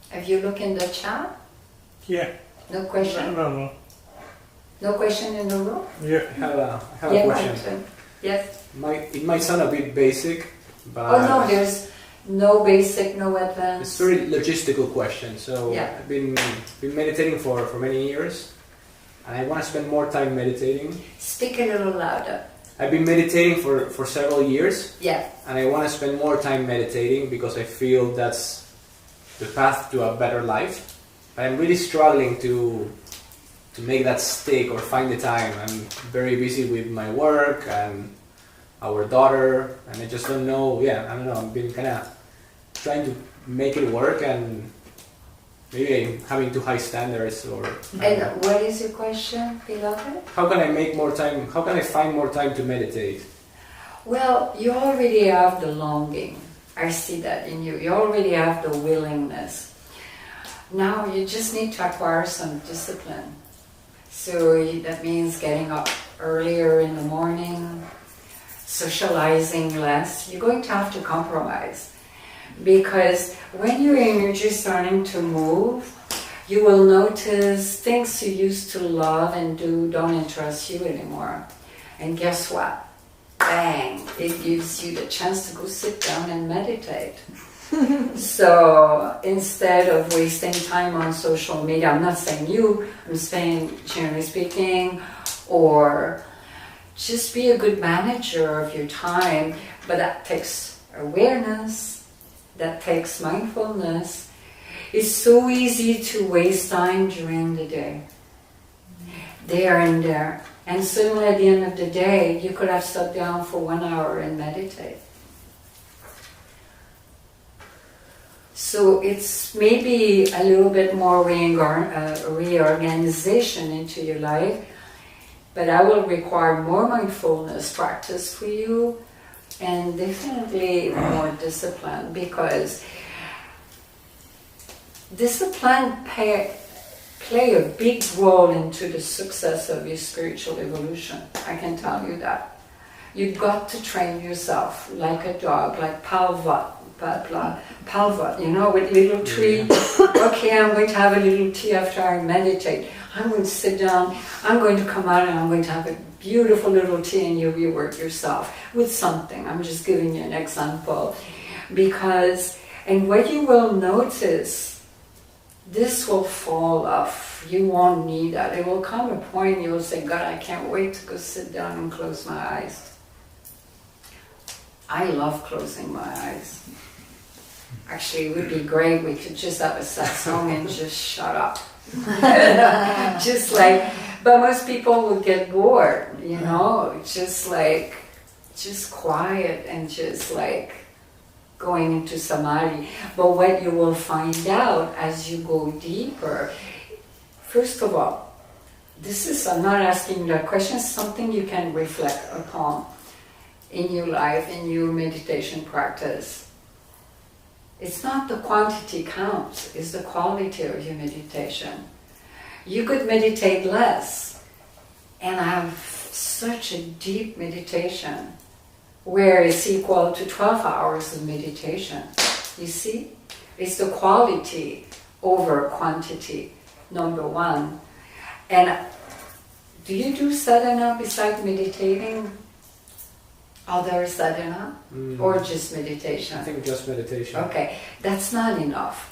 [SPEAKER 1] Have you looked in the chat?
[SPEAKER 4] Yeah.
[SPEAKER 1] No question?
[SPEAKER 4] No.
[SPEAKER 1] No question in the room?
[SPEAKER 4] Yeah.
[SPEAKER 5] I have a question.
[SPEAKER 1] Martin. Yes?
[SPEAKER 5] It might sound a bit basic, but
[SPEAKER 1] Oh no, there's no basic, no
[SPEAKER 5] it's
[SPEAKER 1] advanced.
[SPEAKER 5] a very logistical question. So
[SPEAKER 1] Yeah.
[SPEAKER 5] I've been meditating for many years, and I want to spend more time meditating.
[SPEAKER 1] Speak a little louder.
[SPEAKER 5] I've been meditating for several years,
[SPEAKER 1] Yeah.
[SPEAKER 5] and I want to spend more time meditating because I feel that's the path to a better life. But I'm really struggling to make that stick or find the time. I'm very busy with my work and our daughter, and I just don't know. Yeah, I don't know. I've been kind of trying to make it work, and maybe I'm having too high standards. Or
[SPEAKER 1] And what is your question, beloved?
[SPEAKER 5] how can I make more time? How can I find more time to meditate?
[SPEAKER 1] Well, you already have the longing. I see that in you. You already have the willingness. Now you just need to acquire some discipline. So that means getting up earlier in the morning, socializing less. You're going to have to compromise. Because when your energy is starting to move, you will notice things you used to love and do don't interest you anymore. And guess what? Bang! It gives you the chance to go sit down and meditate. So instead of wasting time on social media, I'm not saying you, I'm saying generally speaking, or just be a good manager of your time, but that takes awareness, that takes mindfulness. It's so easy to waste time during the day, there and there. And suddenly at the end of the day, you could have sat down for 1 hour and meditate. So it's maybe a little bit more reorganization into your life, but I will require more mindfulness practice for you, and definitely more discipline, because discipline play a big role into the success of your spiritual evolution. I can tell you that. You've got to train yourself like a dog, like Palvat, you know, with little tree. Okay, I'm going to have a little tea after I meditate. I'm going to sit down, I'm going to come out and I'm going to have a beautiful little tea, and you reward yourself with something. I'm just giving you an example. Because, and what you will notice, this will fall off. You won't need that. It will come a point you'll say, God, I can't wait to go sit down and close my eyes. I love closing my eyes. Actually, it would be great. We could just have a satsang and just shut up. Just like, but most people would get bored, you know, just quiet and just like going into samadhi. But what you will find out as you go deeper, first of all, this is, I'm not asking you that question, it's something you can reflect upon in your life, in your meditation practice. It's not the quantity counts, it's the quality of your meditation. You could meditate less and have such a deep meditation where it's equal to 12 hours of meditation. You see? It's the quality over quantity, number one. And do you do sadhana besides meditating? Other sadhana? Or just meditation?
[SPEAKER 5] I think just meditation.
[SPEAKER 1] Okay, that's not enough.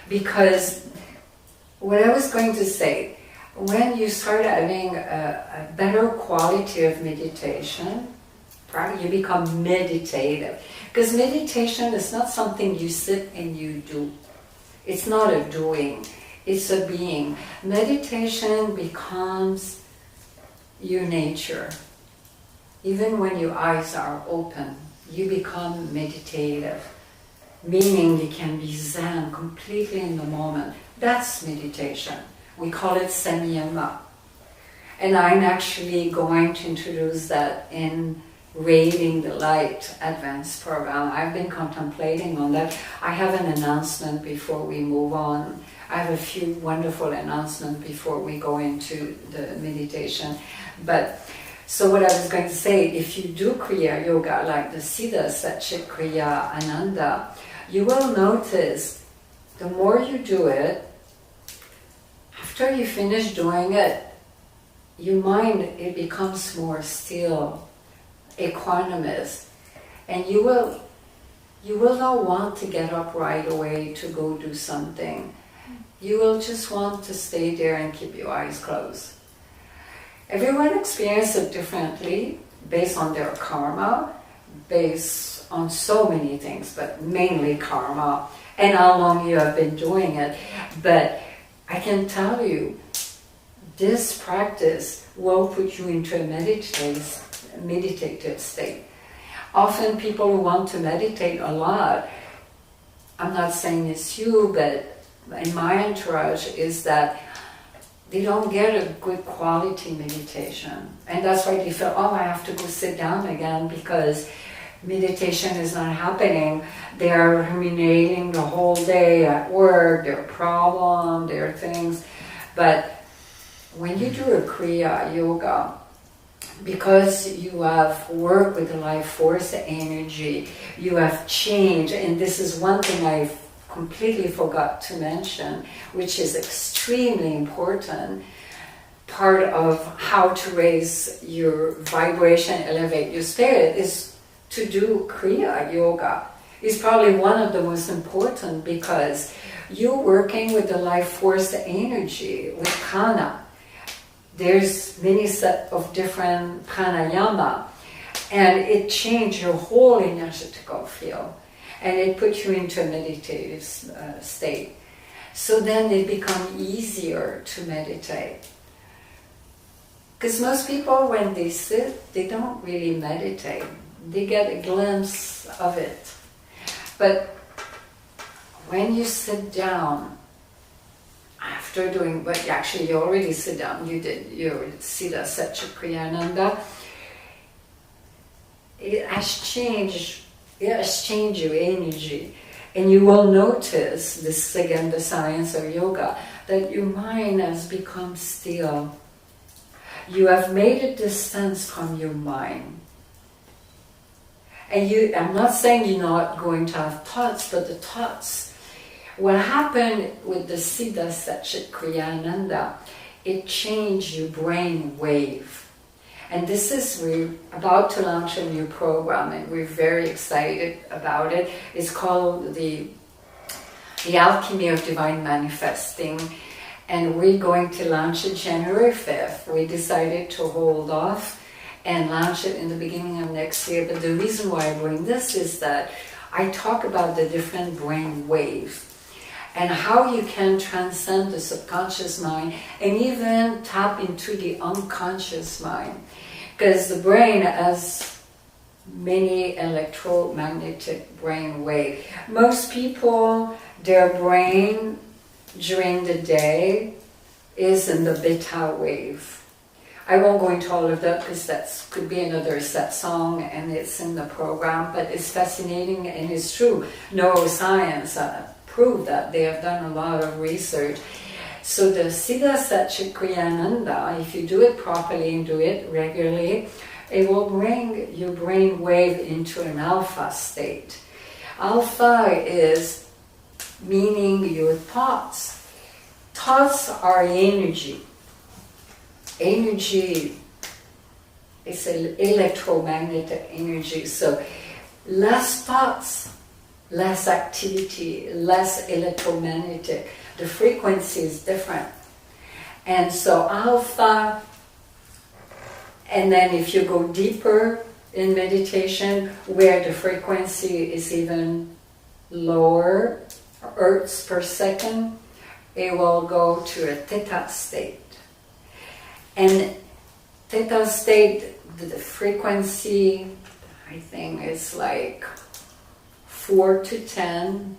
[SPEAKER 1] Because what I was going to say, when you start having a better quality of meditation, you become meditative. Because meditation is not something you sit and you do. It's not a doing, it's a being. Meditation becomes your nature. Even when your eyes are open, you become meditative. Meaning you can be zen, completely in the moment. That's meditation. We call it samyama. And I'm actually going to introduce that in Radiating the Light advanced program. I've been contemplating on that. I have an announcement before we move on. I have a few wonderful announcements before we go into the meditation. But so what I was going to say, if you do Kriya Yoga, like the Siddha, Satchit, Kriya, Ananda, you will notice the more you do it, after you finish doing it, your mind, it becomes more still, equanimous, and you will not want to get up right away to go do something. You will just want to stay there and keep your eyes closed. Everyone experiences it differently, based on their karma, based on so many things, but mainly karma, and how long you have been doing it. But I can tell you, this practice will put you into a meditative state. Often people who want to meditate a lot, I'm not saying it's you, but in my entourage, is that they don't get a good quality meditation. And that's why they feel, oh, I have to go sit down again because meditation is not happening. They are ruminating the whole day at work, their problem, their things. But when you do a Kriya Yoga, because you have worked with the life force energy, you have changed, and this is one thing I completely forgot to mention, which is extremely important, part of how to raise your vibration, elevate your spirit, is to do Kriya Yoga. It's probably one of the most important because you're working with the life force energy, with prana. There's many set of different pranayama, and it changes your whole energetical field, and it puts you into a meditative state. So then it becomes easier to meditate. Because most people, when they sit, they don't really meditate. They get a glimpse of it. But when you sit down, after doing, but actually you already sit down, you did your Siddha, Satchit, Kriya, Ananda, it has changed your energy. And you will notice, this is again the science of yoga, that your mind has become still. You have made a distance from your mind. And I'm not saying you're not going to have thoughts, but the thoughts, what happened with the Siddha Satchit Kriyananda, it changed your brain wave. And this is, we're about to launch a new program and we're very excited about it. It's called the Alchemy of Divine Manifesting. And we're going to launch it January 5th. We decided to hold off and launch it in the beginning of next year. But the reason why I'm doing this is that I talk about the different brain waves and how you can transcend the subconscious mind and even tap into the unconscious mind. Because the brain has many electromagnetic brain waves. Most people, their brain during the day is in the beta wave. I won't go into all of that because that could be another satsang and it's in the program, but it's fascinating and it's true. Neuroscience proved that. They have done a lot of research. So the Siddha Satchit Kriyananda, if you do it properly and do it regularly, it will bring your brain wave into an alpha state. Alpha is meaning your thoughts. Thoughts are energy. Energy is an electromagnetic energy. So less thoughts, less activity, less electromagnetic. The frequency is different. And so alpha, and then if you go deeper in meditation, where the frequency is even lower, hertz per second, it will go to a theta state. And theta state, the frequency, I think is like 4 to 10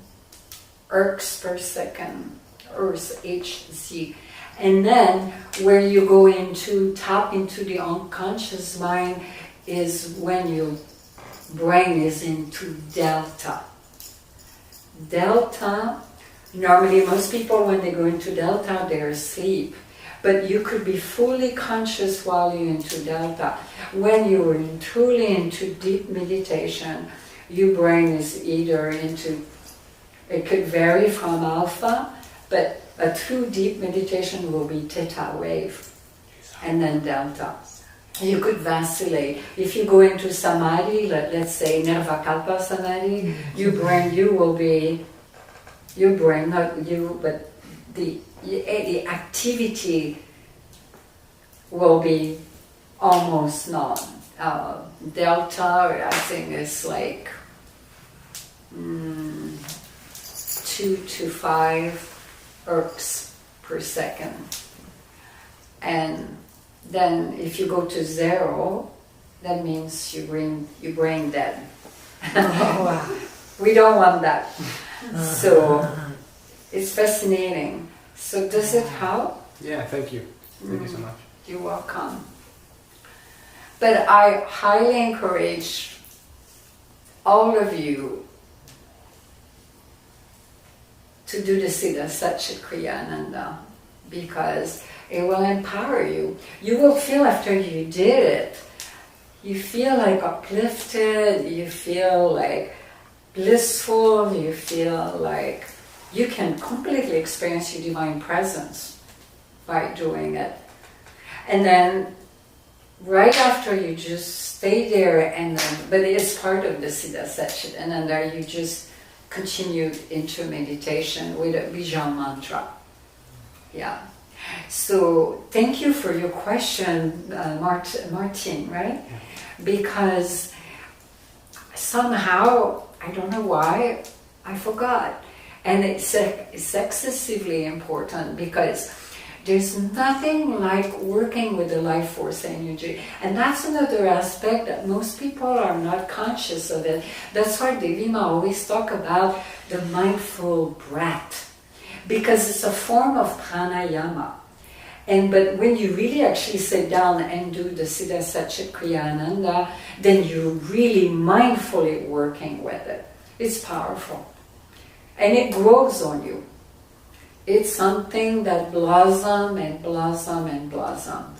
[SPEAKER 1] hertz per second, hertz, Hz. And then where you go into, tap into the unconscious mind is when your brain is into delta. Delta, normally most people when they go into delta, they're asleep. But you could be fully conscious while you're into delta. When you're truly into deep meditation, your brain is either into, it could vary from alpha, but a true deep meditation will be theta wave, and then delta. You could vacillate. If you go into samadhi, let's say nirvikalpa samadhi, your brain, not you, but the activity will be almost none. Delta, I think, is like 2 to 5 hertz per second. And then if you go to 0, that means your brain dead.
[SPEAKER 3] Oh, wow.
[SPEAKER 1] We don't want that. So it's fascinating. So does it help?
[SPEAKER 5] Yeah, thank you. Thank you so much.
[SPEAKER 1] You're welcome. But I highly encourage all of you to do the Siddha Satchit Kriyananda because it will empower you. You will feel after you did it, you feel like uplifted, you feel like blissful, you feel like you can completely experience your divine presence by doing it. And then right after you just stay there and then, but it's part of the Siddha Satchit, and then there you just continue into meditation with a Bijan mantra. Yeah. So thank you for your question, Martin, right?
[SPEAKER 5] Yeah.
[SPEAKER 1] Because somehow, I don't know why, I forgot. And it's excessively important because there's nothing like working with the life force energy. And that's another aspect that most people are not conscious of it. That's why Devi Ma always talk about the mindful breath. Because it's a form of pranayama. But when you really actually sit down and do the Siddha Satchit Kriyananda, then you're really mindfully working with it. It's powerful. And it grows on you. It's something that blossom and blossom and blossom.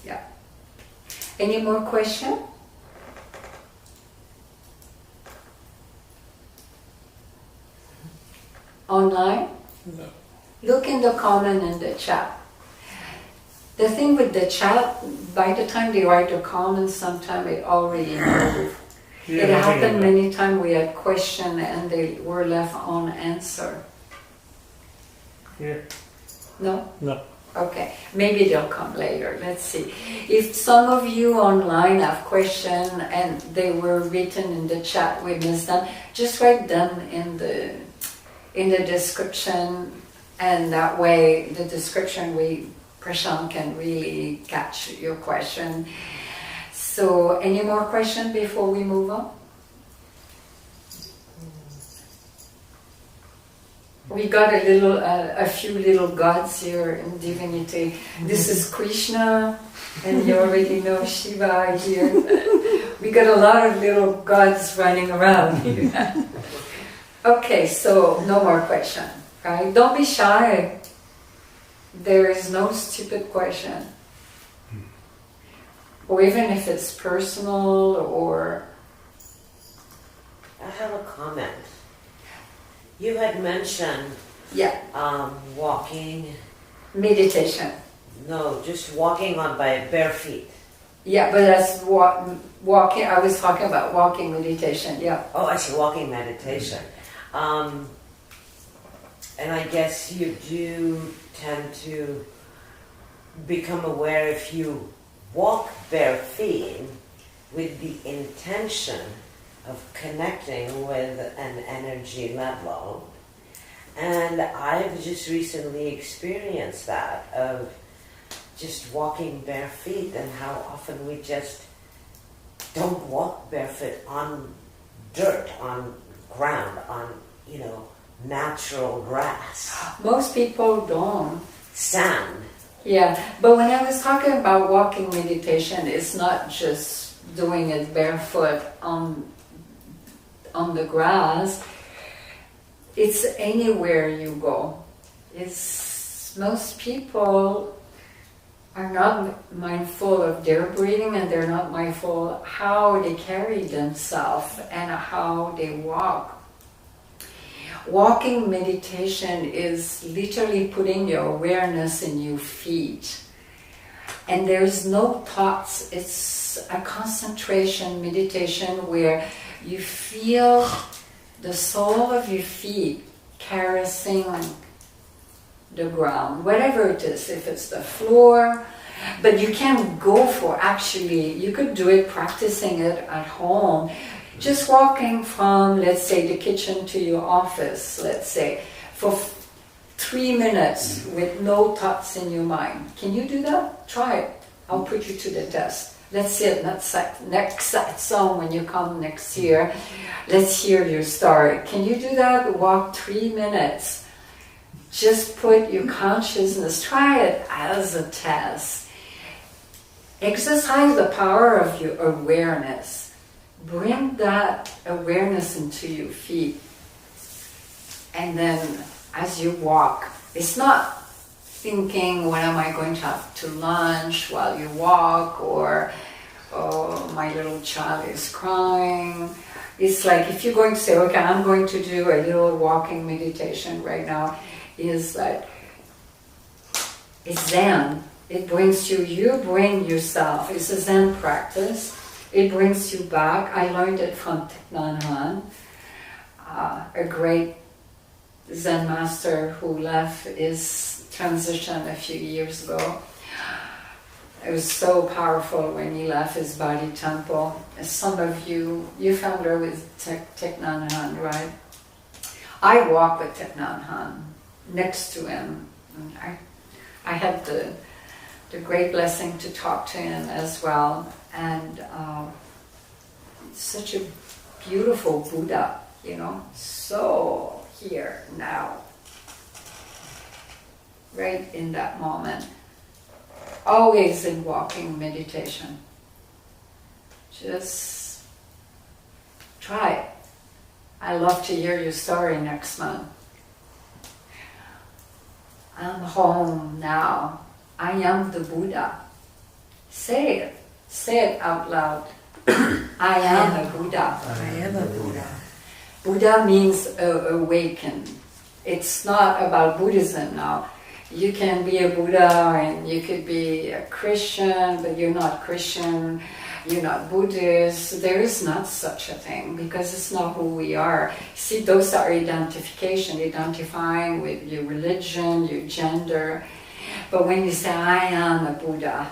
[SPEAKER 1] Yeah. Any more questions? Online?
[SPEAKER 5] No.
[SPEAKER 1] Look in the comment in the chat. The thing with the chat, by the time they write the comments, sometimes it already moved. It happened many times we had questions and they were left unanswered.
[SPEAKER 4] Yeah.
[SPEAKER 1] No?
[SPEAKER 4] No.
[SPEAKER 1] Okay, maybe they'll come later. Let's see. If some of you online have questions and they were written in the chat, we missed them, just write them in the description, and that way the description Prashant can really catch your question. So, any more questions before we move on? We got a few little gods here in divinity. This is Krishna, and you already know Shiva here. We got a lot of little gods running around here. Okay, so no more question, right? Don't be shy. There is no stupid question. Or even if it's personal or...
[SPEAKER 6] I have a comment. You had mentioned walking.
[SPEAKER 1] Meditation.
[SPEAKER 6] No, just walking on by bare feet.
[SPEAKER 1] Yeah, but that's walking. I was talking about walking meditation, yeah.
[SPEAKER 6] Oh, I see, walking meditation. And I guess you do tend to become aware if you walk bare feet with the intention of connecting with an energy level. And I've just recently experienced that, of just walking bare feet, and how often we just don't walk barefoot on dirt, on ground, on, natural grass.
[SPEAKER 1] Most people don't.
[SPEAKER 6] Sand.
[SPEAKER 1] Yeah, but when I was talking about walking meditation, it's not just doing it barefoot on the grass. It's anywhere you go. Most people are not mindful of their breathing, and they're not mindful how they carry themselves and how they walk. Walking meditation is literally putting your awareness in your feet. And there's no thoughts. It's a concentration meditation where you feel the sole of your feet caressing the ground, whatever it is, if it's the floor. But you can't go for, actually, you could do it practicing it at home. Just walking from, let's say, the kitchen to your office, let's say, for 3 minutes with no thoughts in your mind. Can you do that? Try it. I'll put you to the test. Let's see it next song when you come next year. Let's hear your story. Can you do that? Walk 3 minutes. Just put your consciousness, try it as a test. Exercise the power of your awareness. Bring that awareness into your feet. And then as you walk, it's not thinking, what am I going to have to lunch while you walk, or oh, my little child is crying. It's like, if you're going to say, okay, I'm going to do a little walking meditation right now, is that it's Zen. It brings you bring yourself. It's a Zen practice. It brings you back. I learned it from Thich Nhat Hanh, a great Zen master who left his transition a few years ago. It was so powerful when he left his body temple. Some of you're familiar with Thich Nhat Hanh, right? I walk with Thich Nhat Hanh next to him. I had the great blessing to talk to him as well. And such a beautiful Buddha, so here, now, right in that moment. Always in walking meditation. Just try it. I love to hear your story next month. I'm home now. I am the Buddha. Say it. Say it out loud. I am a Buddha.
[SPEAKER 3] I am a Buddha.
[SPEAKER 1] Buddha means awaken. It's not about Buddhism now. You can be a Buddha and you could be a Christian, but you're not Christian, you're not Buddhist. There is not such a thing because it's not who we are. See, those are identifying with your religion, your gender. But when you say, I am a Buddha,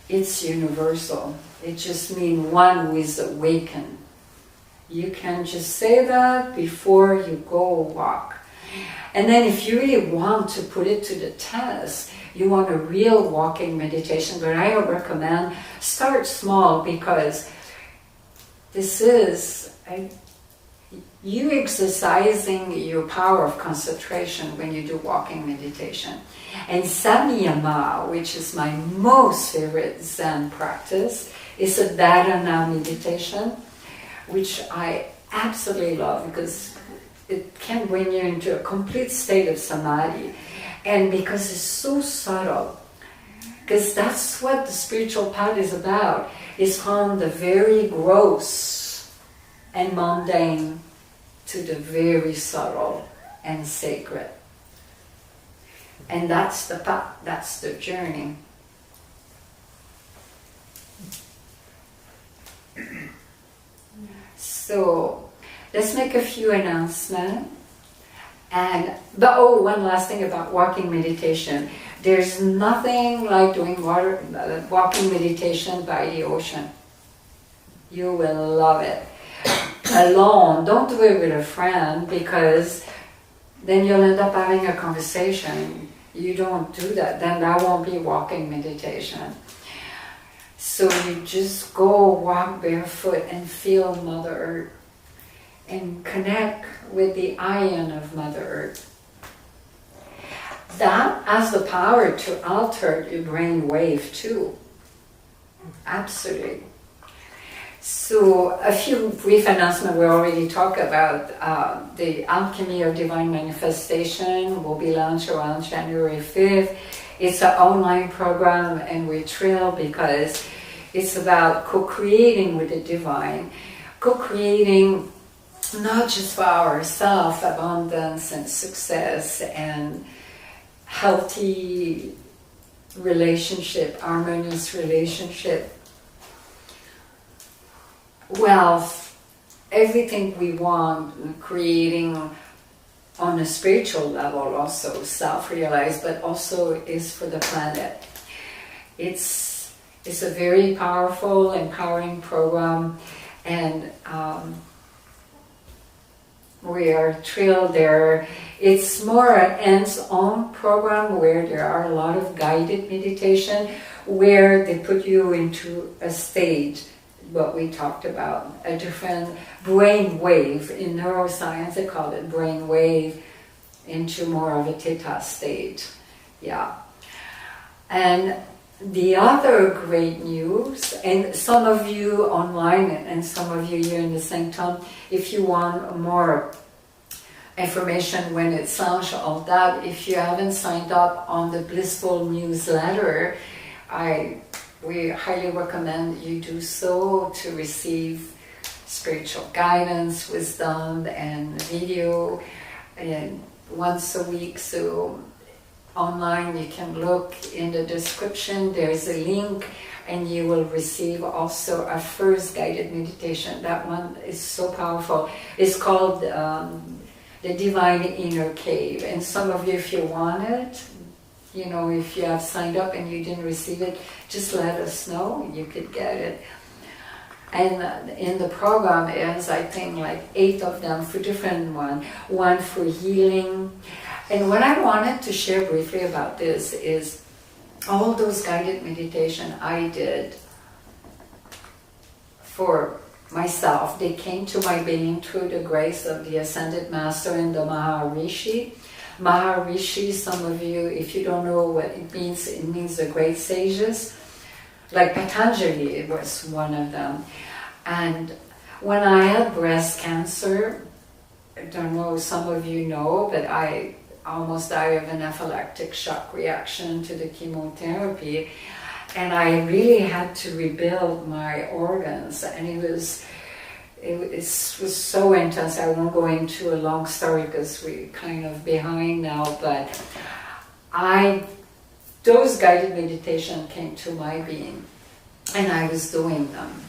[SPEAKER 1] it's universal. It just means one who is awakened. You can just say that before you go walk. And then if you really want to put it to the test, you want a real walking meditation, but I recommend start small because this is you exercising your power of concentration when you do walking meditation. And Samyama, which is my most favorite Zen practice, is a dharana meditation, which I absolutely love because it can bring you into a complete state of samadhi. And because it's so subtle, because that's what the spiritual path is about. It's from the very gross and mundane to the very subtle and sacred. And that's the path, that's the journey. So let's make a few announcements. But one last thing about walking meditation. There's nothing like doing walking meditation by the ocean. You will love it. Alone, don't do it with a friend because then you'll end up having a conversation. You don't do that, then that won't be walking meditation. So you just go walk barefoot and feel Mother Earth and connect with the ion of Mother Earth. That has the power to alter your brain wave too. Absolutely. So a few brief announcements. We already talked about the Alchemy of Divine Manifestation will be launched around January 5th. It's an online program and we're thrilled because it's about co-creating with the divine, co-creating not just for ourselves, abundance and success and healthy relationship, harmonious relationship, wealth, everything we want, creating on a spiritual level also, self-realized, but also is for the planet. It's a very powerful, empowering program, and we are thrilled there. It's more a hands-on program where there are a lot of guided meditation where they put you into a state, what we talked about, a different brain wave. In neuroscience they call it brain wave, into more of a theta state. Yeah. And the other great news, and some of you online and some of you here in the sanctum, if you want more information when it's launched, all that, if you haven't signed up on the Blissful newsletter, we highly recommend you do so to receive spiritual guidance, wisdom, and video and once a week. So online you can look in the description, there's a link, and you will receive also a first guided meditation. That one is so powerful. It's called the Divine Inner Cave, and some of you, if you want it, you know, if you have signed up and you didn't receive it, just let us know, you could get it. And in the program is, I think, like 8 of them for different one for healing. And what I wanted to share briefly about this is all those guided meditation I did for myself. They came to my being through the grace of the Ascended Master and the Maharishi. Maharishi, some of you, if you don't know what it means the great sages. Like Patanjali was one of them. And When I had breast cancer, I don't know, some of you know, but I almost died of an anaphylactic shock reaction to the chemotherapy. And I really had to rebuild my organs, and it was so intense. I won't go into a long story because we're kind of behind now, but those guided meditation came to my being, and I was doing them.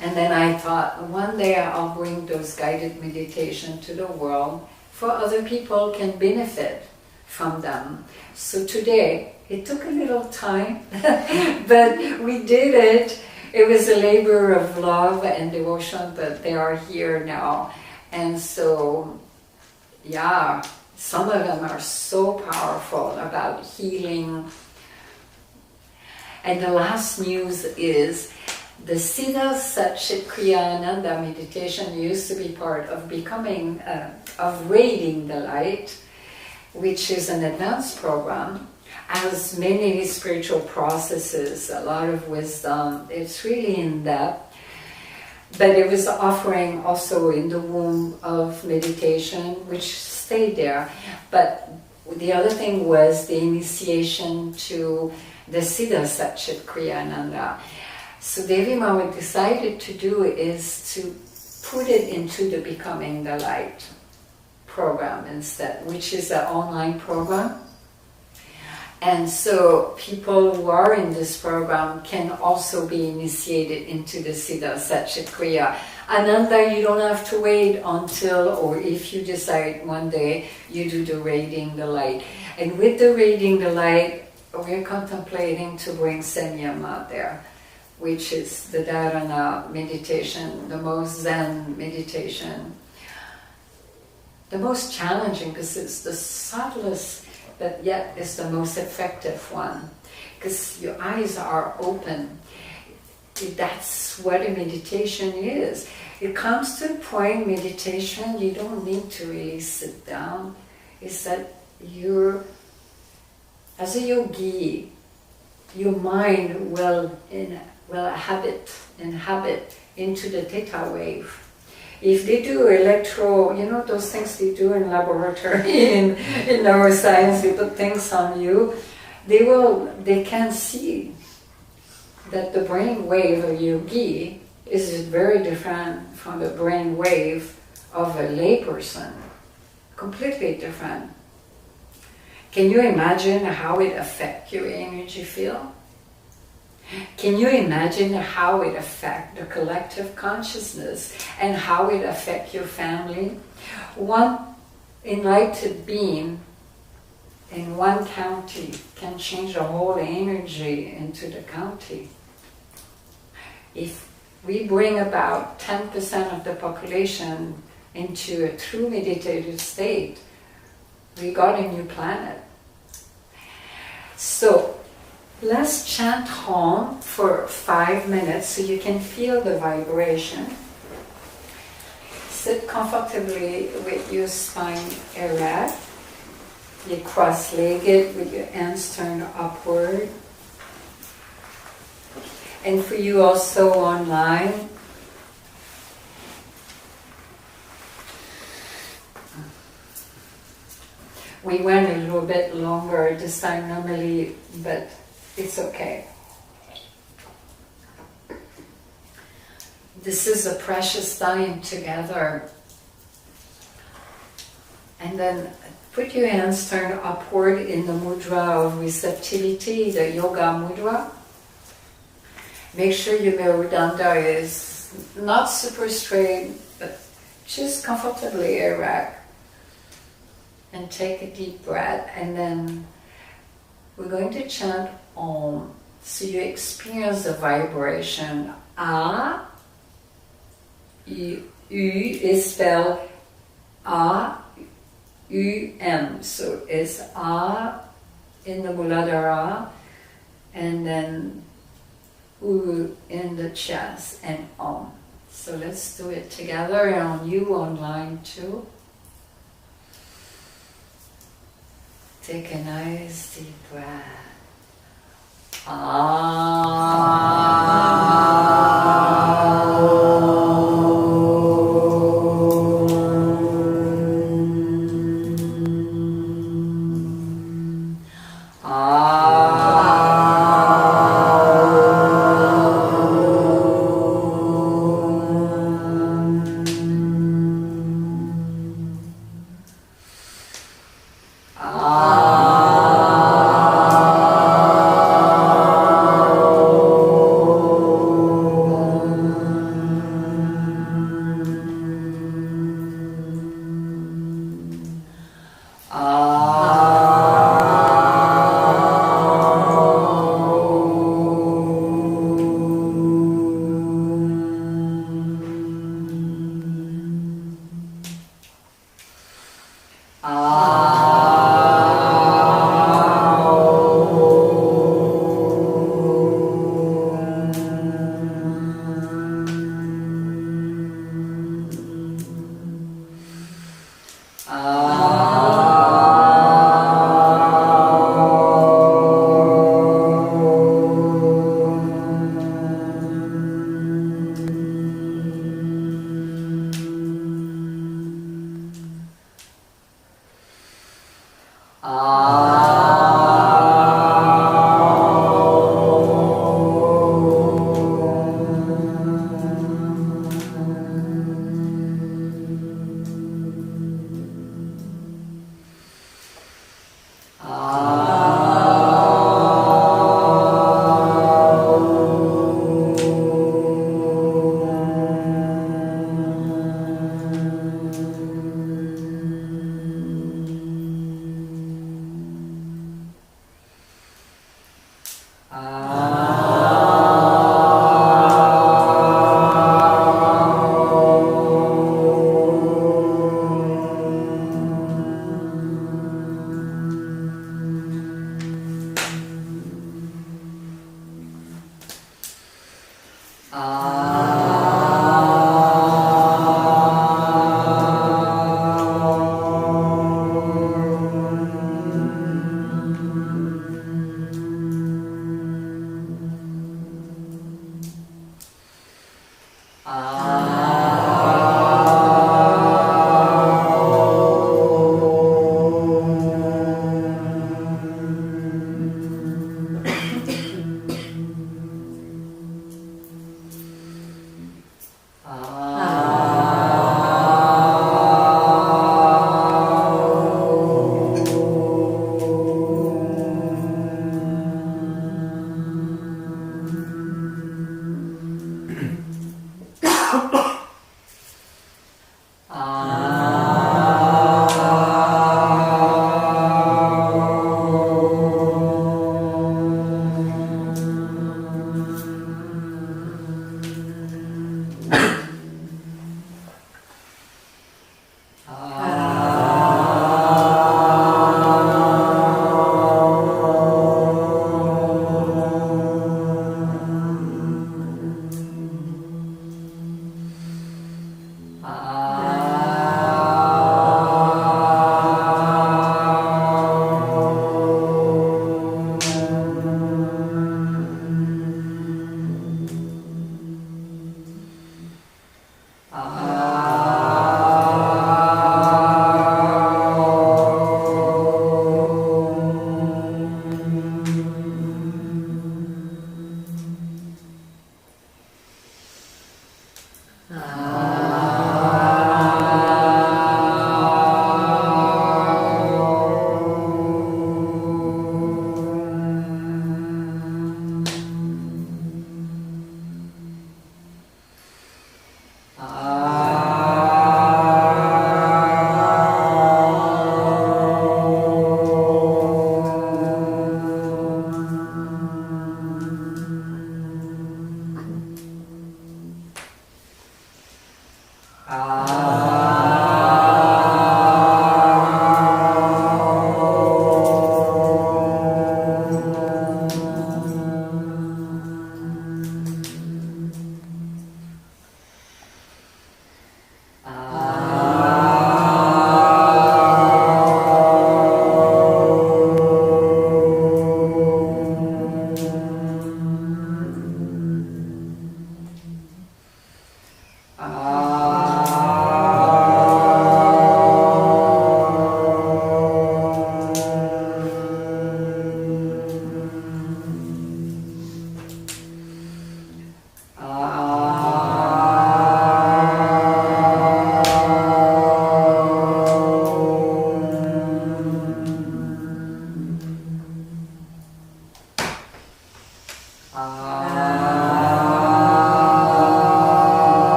[SPEAKER 1] And then I thought, one day I'll bring those guided meditation to the world for other people can benefit from them. So today, it took a little time, but we did it. It was a labor of love and devotion, but they are here now. And so, yeah, some of them are so powerful about healing. And the last news is the Siddha Satchit Kriyananda meditation used to be part of becoming, of radiating the light, which is an advanced program, has many spiritual processes, a lot of wisdom. It's really in depth. But it was offering also in the womb of meditation, which stayed there. But the other thing was the initiation to the Siddha Satchit Kriyananda. So Devi Ma decided to do is to put it into the Becoming the Light program instead, which is an online program. And so people who are in this program can also be initiated into the Siddha Satchit Kriya. Ananda, you don't have to wait until, or if you decide one day, you do the radiating the light. And with the radiating the light, we're contemplating to bring Samyama there, which is the dharana meditation, the most Zen meditation. The most challenging because it's the subtlest, but yet is the most effective one. Because your eyes are open. That's what a meditation is. It comes to a point, meditation, you don't need to really sit down. It's that you're, as a yogi, your mind will inhabit into the theta wave. If they do those things they do in laboratory in neuroscience, they put things on you, they can see that the brain wave of yogi is very different from the brain wave of a layperson. Completely different. Can you imagine how it affects your energy field? Can you imagine how it affects the collective consciousness and how it affects your family? One enlightened being in one county can change the whole energy into the county. If we bring about 10% of the population into a true meditative state, we got a new planet. So, let's chant Om for 5 minutes so you can feel the vibration. Sit comfortably with your spine erect. You're cross-legged with your hands turned upward. And for you also online, we went a little bit longer this time normally, but it's okay. This is a precious time together. And then put your hands turned upward in the mudra of receptivity, the yoga mudra. Make sure your Merudanda is not super straight, but just comfortably erect. And take a deep breath, and then we're going to chant Om. So you experience the vibration. A, U is spelled A, U, M. So it's A in the Muladhara, and then U in the chest, and Om. So let's do it together, and on you online too. Take a nice deep breath. Ah.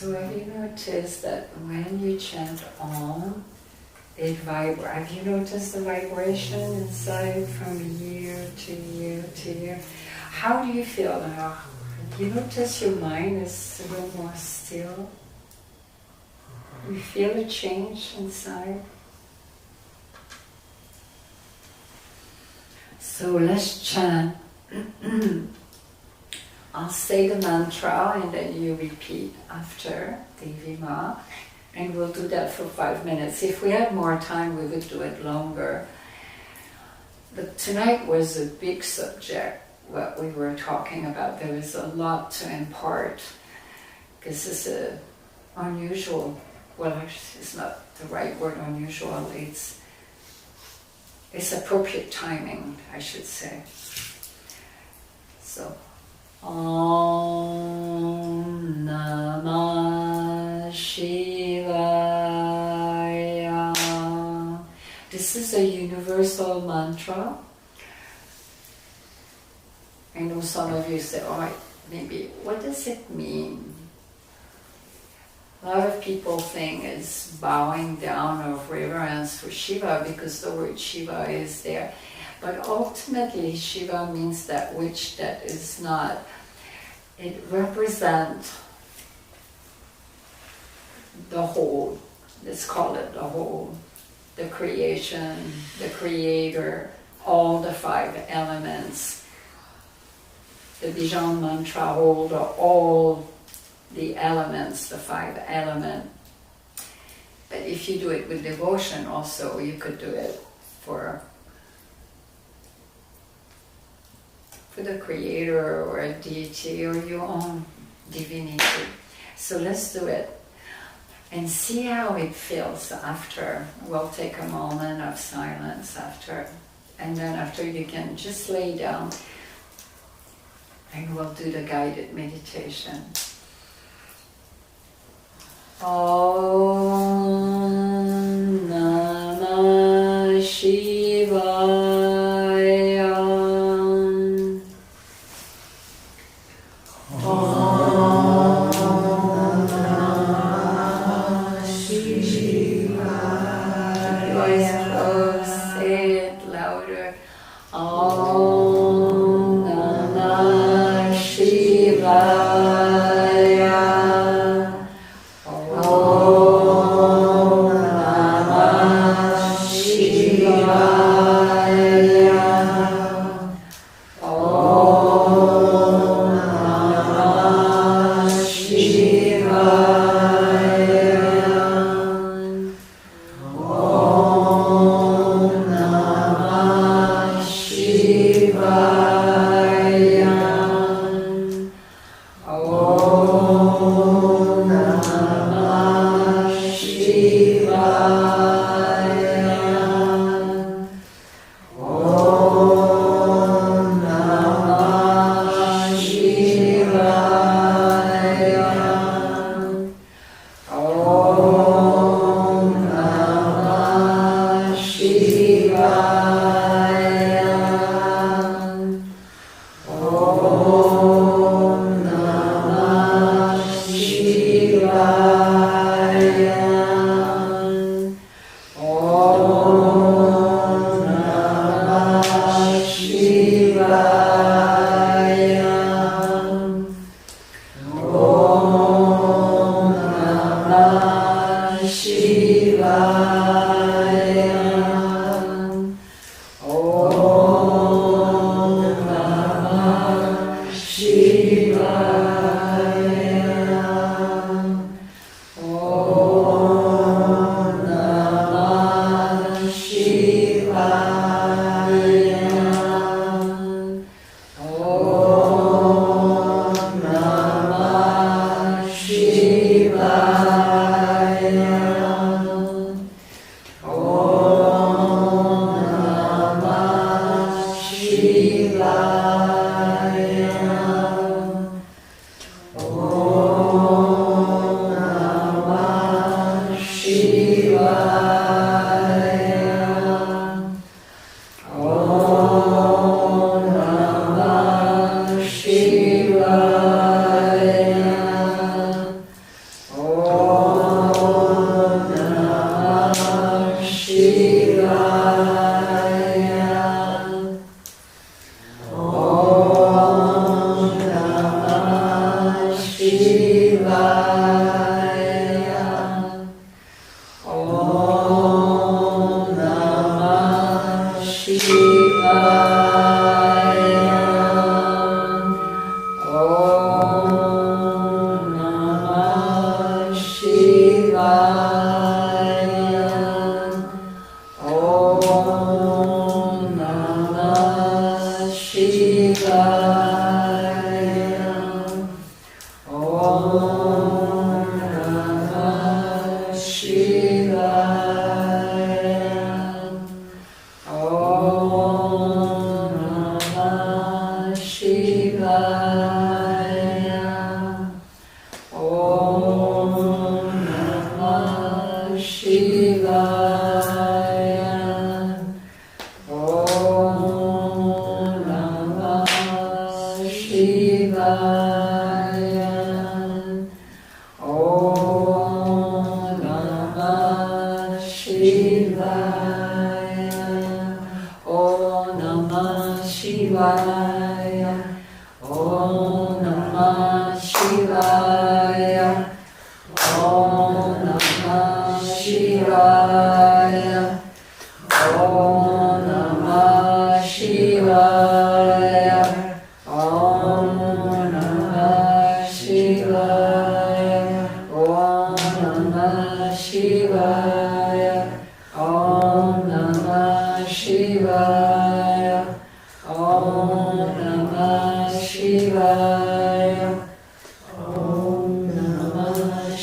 [SPEAKER 1] So have you noticed that when you chant Om, it vibrates? Have you noticed the vibration inside from year to year to year? How do you feel now? Do you notice your mind is a little more still? You feel a change inside? So let's chant. I'll say the mantra and then you repeat after Devi Ma, and we'll do that for 5 minutes. If we had more time, we would do it longer. But tonight was a big subject, what we were talking about. There is a lot to impart, because it's a unusual, well, actually it's not the right word, unusual, it's appropriate timing, I should say. So, Om Namah Shivaya. This is a universal mantra. I know some of you say, oh, maybe, what does it mean? A lot of people think it's bowing down of reverence for Shiva because the word Shiva is there. But ultimately, Shiva means that which that is not. It represents the whole. Let's call it the whole. The creation, the creator, all the 5 elements. The Bijan mantra holds all the elements, the 5 elements. But if you do it with devotion also, you could do it for the creator or a deity or your own divinity. So let's do it and see how it feels after. We'll take a moment of silence after, and then after you can just lay down and we'll do the guided meditation. Om Namah Shivaya.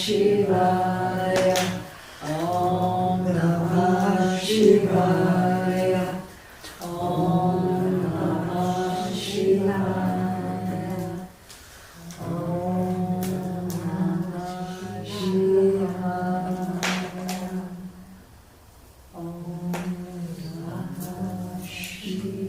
[SPEAKER 1] Shivaya. Om Namah Shivaya. Om Namah Shivaya. Om Namah Shivaya. Om Namah Shivaya.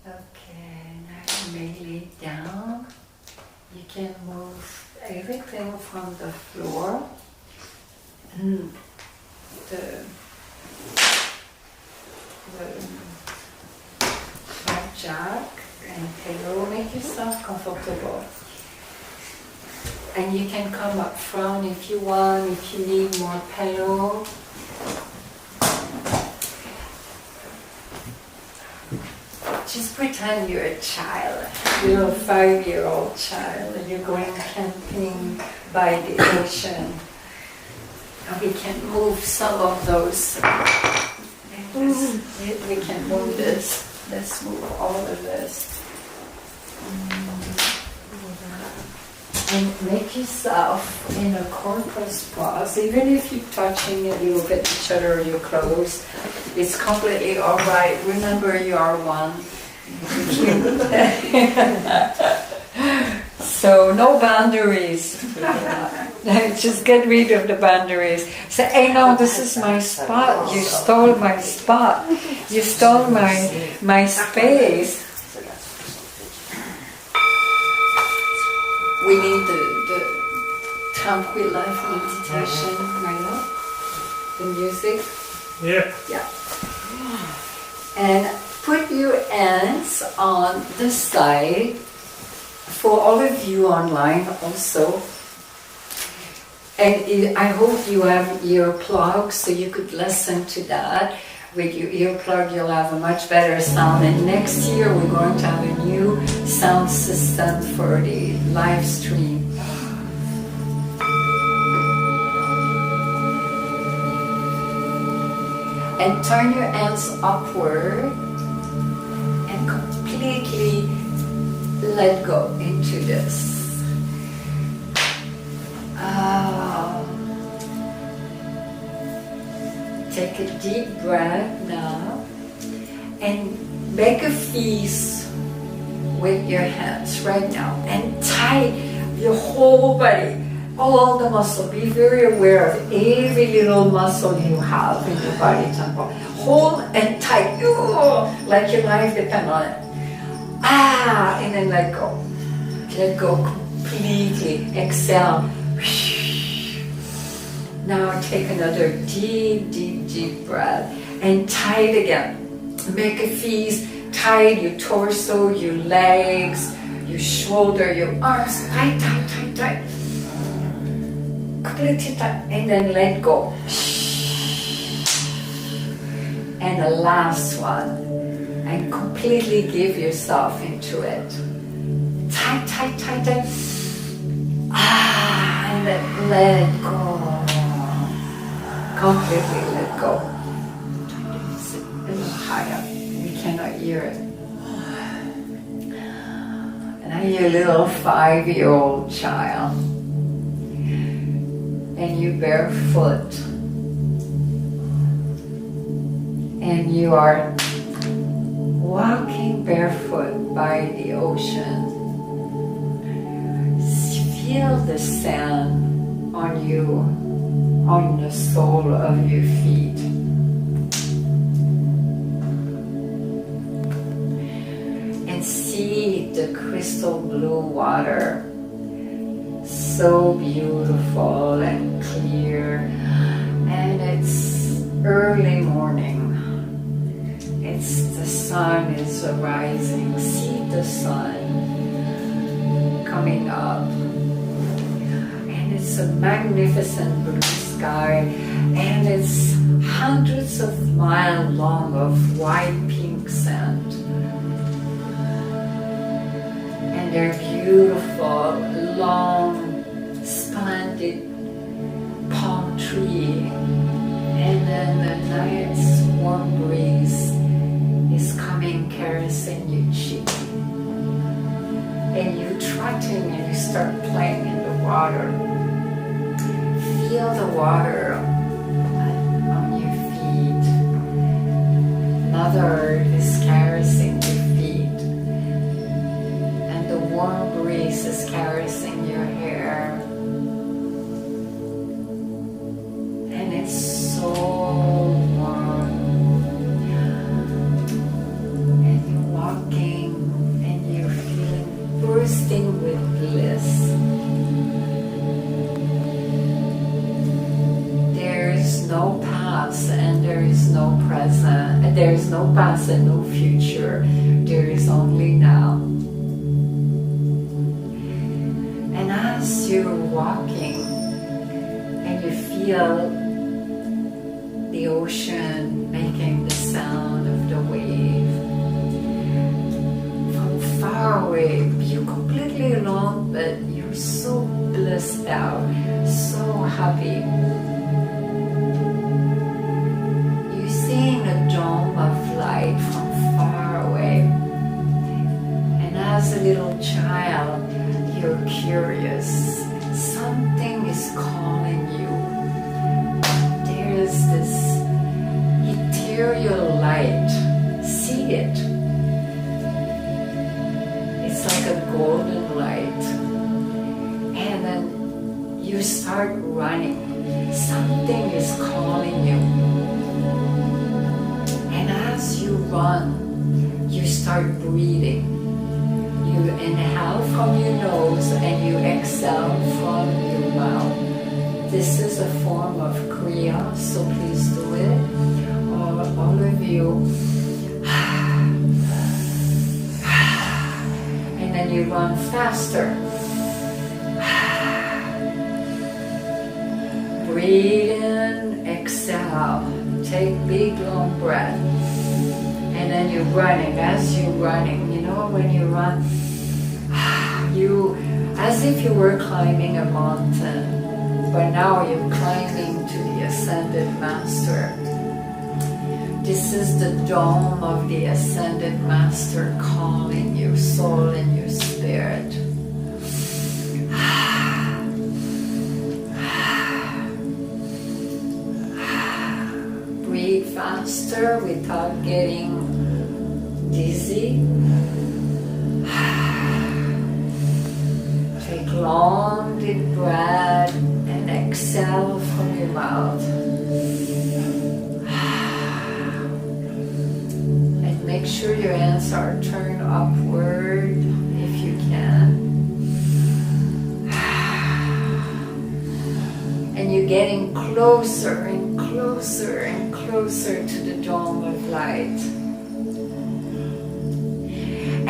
[SPEAKER 1] Okay, now you may lay down. You can move everything from the floor. The flapjack and pillow, make yourself comfortable. And you can come up front if you want, if you need more pillow. Just pretend you're a child, you're a 5-year-old child, and you're going camping by the ocean. And we can move some of those. We can move this. Let's move all of this. And make yourself in a corpus pose, even if you're touching a little bit each other, your clothes, it's completely alright. Remember, you are one. So no boundaries. Just get rid of the boundaries. Say, hey, no, this is my spot. You stole my spot. You stole my space. We need the tranquil life meditation, right? The music.
[SPEAKER 4] Yeah.
[SPEAKER 1] Yeah. And put your hands on the side for all of you online also. And I hope you have earplugs so you could listen to that. With your earplug you'll have a much better sound, and next year we're going to have a new sound system for the live stream. And turn your hands upward and completely let go into this. Take a deep breath now and make a fist with your hands right now and tie your whole body, all the muscle. Be very aware of every little muscle you have in your body temple. Hold and tight, like your life depends on it. And then let go. Let go completely. Exhale. Now take another deep, deep, deep breath and tie it again. Make a fist, tight, your torso, your legs, your shoulder, your arms, tight, tight, tight, tight. Completely tight. And then let go. And the last one. And completely give yourself into it. Tight, tight, tight, tight. And then let go. Completely let go. A little higher. We cannot hear it. And I hear a little 5-year-old child. And you barefoot. And you are walking barefoot by the ocean. Feel the sand on you, on the sole of your feet. And see the crystal blue water, so beautiful and clear. And it's early morning. The sun is rising. See the sun coming up. And it's a magnificent blue sky. And it's hundreds of miles long of white pink sand. And they're beautiful, long, splendid palm tree. And then the night's warm breeze is coming, caressing your cheek. And you're trotting and you start playing in the water. Feel the water on your feet. Mother Earth is caressing your feet. And the warm breeze is caressing your hair. And it's so warm. And you're walking and you're feeling bursting with bliss. There is no past and there is no present. There is no past and no future. There is only now. And as you're walking and you feel the ocean making the sound of the wave. From far away, you're completely alone, but you're so blissed out, so happy. You're seeing a dome of light from far away. And as a little child, you're curious. Something is calling you. There's this ethereal light. See it. It's like a golden light. And then you start running. Something is calling you. And as you run, you start breathing. You inhale from your nose and you exhale from your mouth. This is a form of Kriya, so please do it. All of you. And then you run faster. Breathe in, exhale. Take big long breath. And then you're running. As you're running, you know when you run, you as if you were climbing a mountain. But now you're climbing to the Ascended Master. This is the dome of the Ascended Master calling your soul and your spirit. Breathe faster without getting dizzy. Take long deep breath and exhale from your mouth. And make sure your hands are turned upward if you can. And you're getting closer and closer and closer to the dome of light.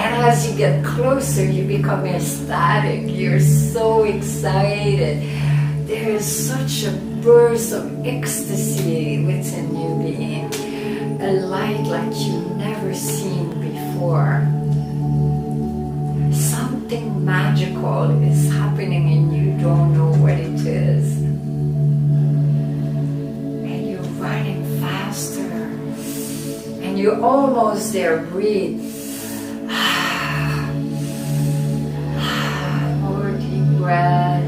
[SPEAKER 1] And as you get closer, you become ecstatic. You're so excited. There is such a burst of ecstasy within you being. A light like you've never seen before. Something magical is happening and you don't know what it is. And you're running faster. And you're almost there. Breathe. More deep breath.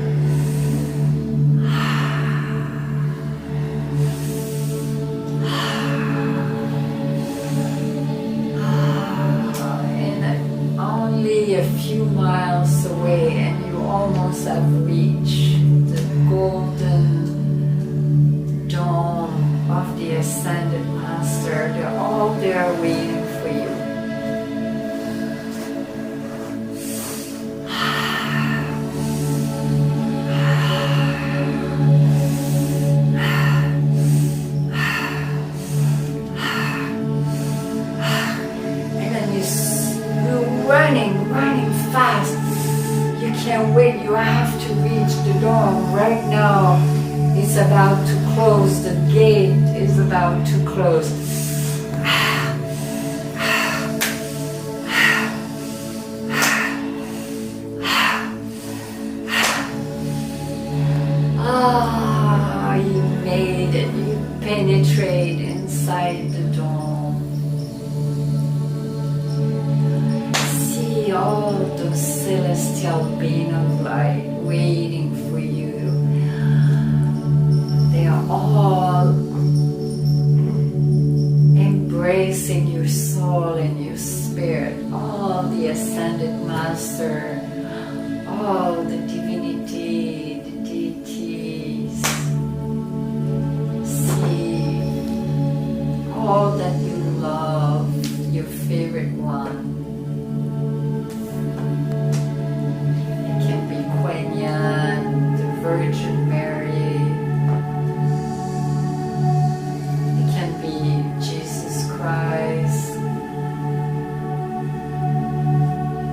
[SPEAKER 1] A few miles away and you almost have reached the golden dome of the Ascended Master. They're all there waiting for you. And then you're running fast. You can't wait. You have to reach the dome right now. It's about to close. The gate is about to close. Ah, you made it. You penetrate inside the dome. All those celestial beings of light waiting for you. They are all embracing your soul and your spirit. All the Ascended Master, all the divinity, the deities. See all that you love, your favorite one. The Virgin Mary. It can be Jesus Christ.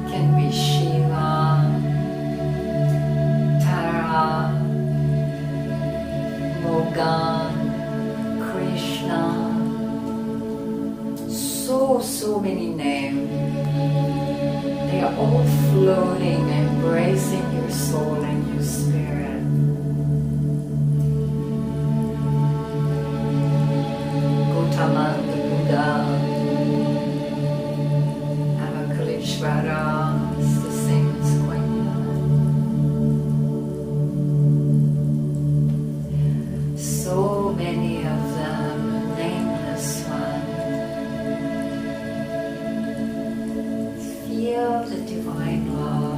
[SPEAKER 1] It can be Shiva, Tara, Morgan, Krishna. So many names. They are all floating, embracing your soul and your spirit. Gautama the Buddha, Avalokiteshvara is the same as Guanyin. So many of them, nameless ones. Feel the divine love.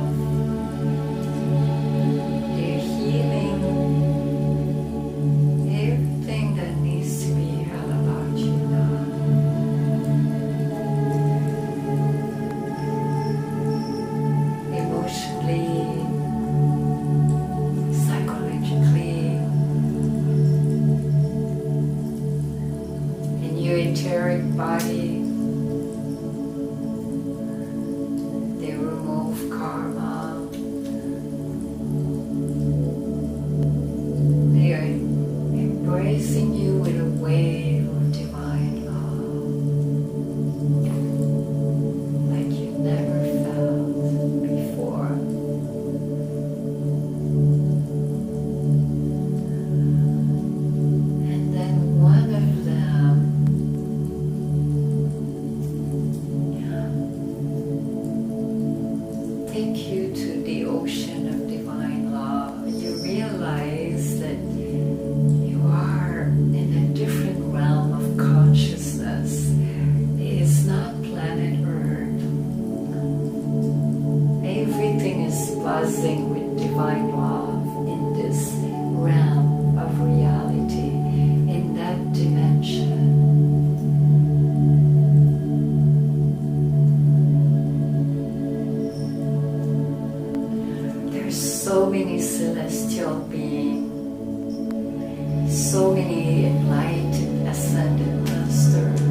[SPEAKER 1] They're healing everything that needs to be healed about you now. Emotionally, psychologically, in your etheric body. Embracing you with a wave of divine love like you never felt before. And then one of them take you to the ocean of divine love. You realize that you are in a different realm of consciousness. It is not planet Earth. Everything is buzzing with divine love in this realm of reality, in that dimension. There's so many celestial beings, so many enlightened ascended masters.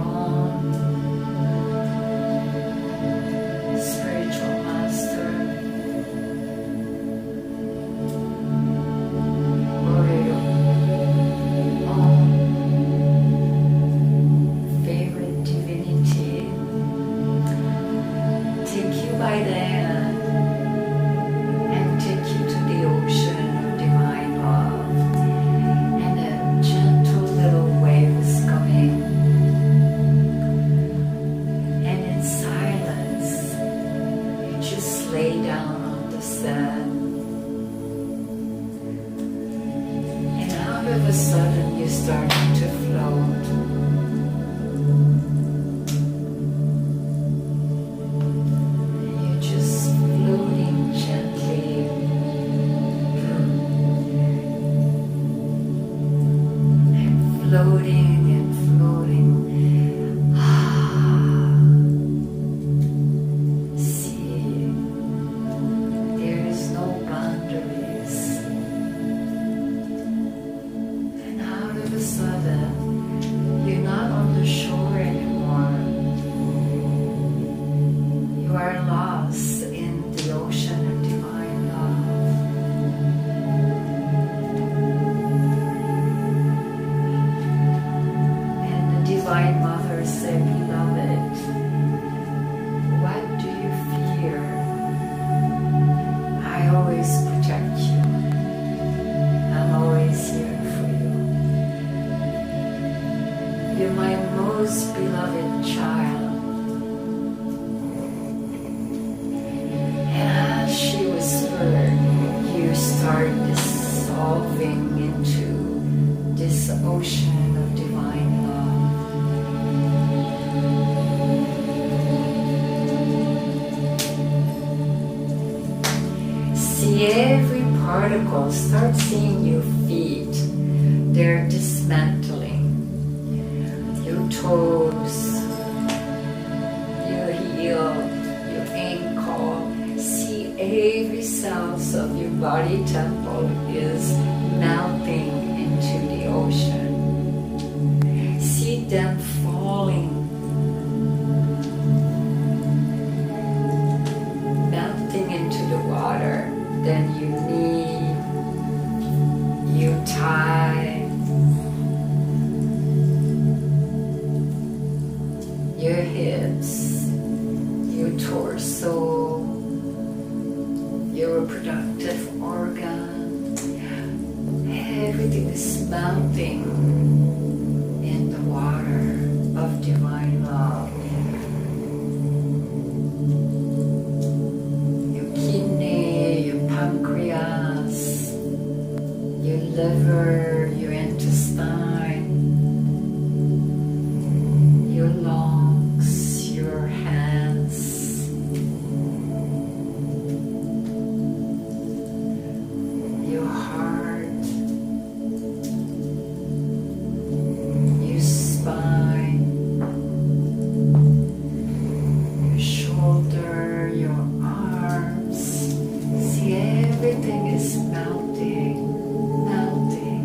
[SPEAKER 1] own spiritual master, or your own favorite divinity, take you by the hand and take you to the ocean of divine love, and a gentle little wave is coming, and in silence you just lay down on the sand, and all of a sudden you start to float. You're just floating gently, and floating and floating. See, there is no boundaries. And all of a sudden, you're not on the shore anymore. You are lost in the ocean of divine love. And the Divine Mother said, "Beloved, what do you fear? I always protect you. I'm always here for you. You're my most beloved child." And as she whispered, you start dissolving into this ocean of divine love. See every particle, start seeing your feet. They're dismantling. Your toes, your heel, your ankle. See every cells of your body temple is melting into the ocean. See them falling, melting into the water. Then your knee, your thigh, your hips, your torso, your reproductive organ. Everything is melting in the water of divine love. Your kidney, your pancreas, your liver, your intestine, your lungs, your hands, your heart, your spine, your shoulder, your arms. See, everything is melting, melting,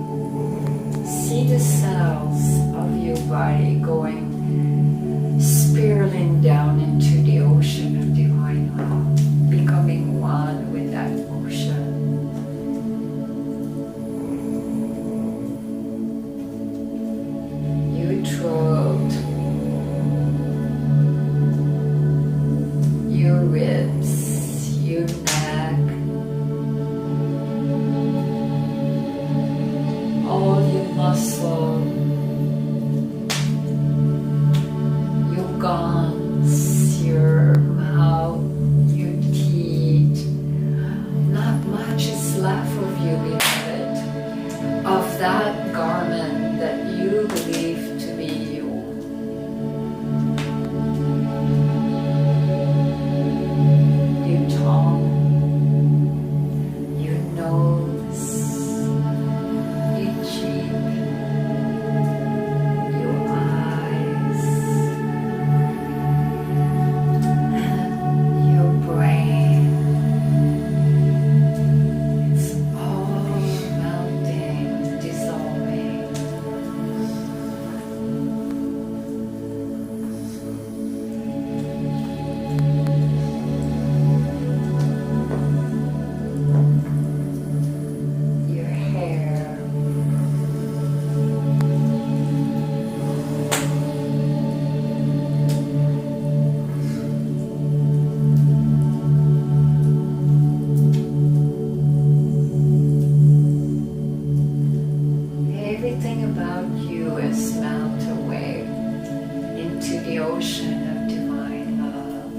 [SPEAKER 1] ocean of divine love.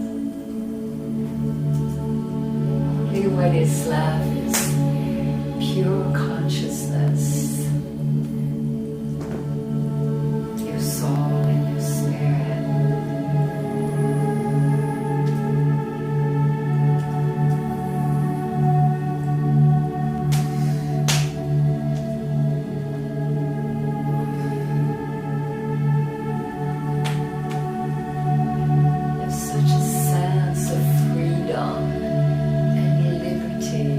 [SPEAKER 1] Only what is left is pure consciousness. Your soul and your spirit. There's such a sense of freedom and liberty.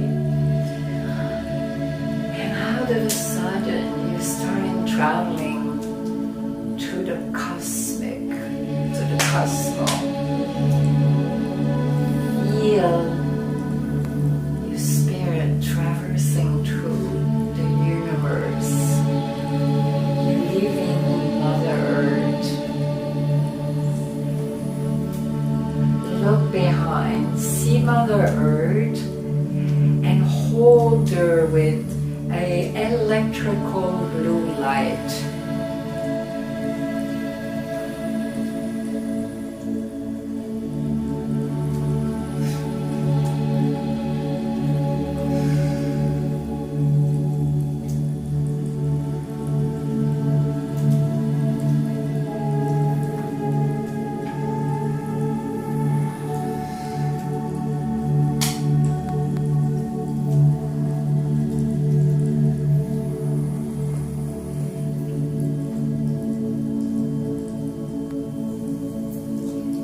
[SPEAKER 1] And out of a sudden, you're starting traveling to the cosmic, to the cosmos. Feel your spirit traversing through the universe. You're leaving Mother Earth. Look behind, see Mother Earth, and hold her with an electrical blue light.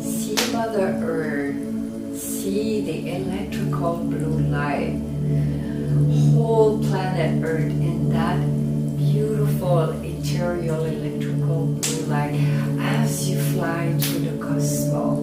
[SPEAKER 1] See Mother Earth, see the electrical blue light. Whole planet Earth in that beautiful ethereal electrical blue light as you fly through the cosmos.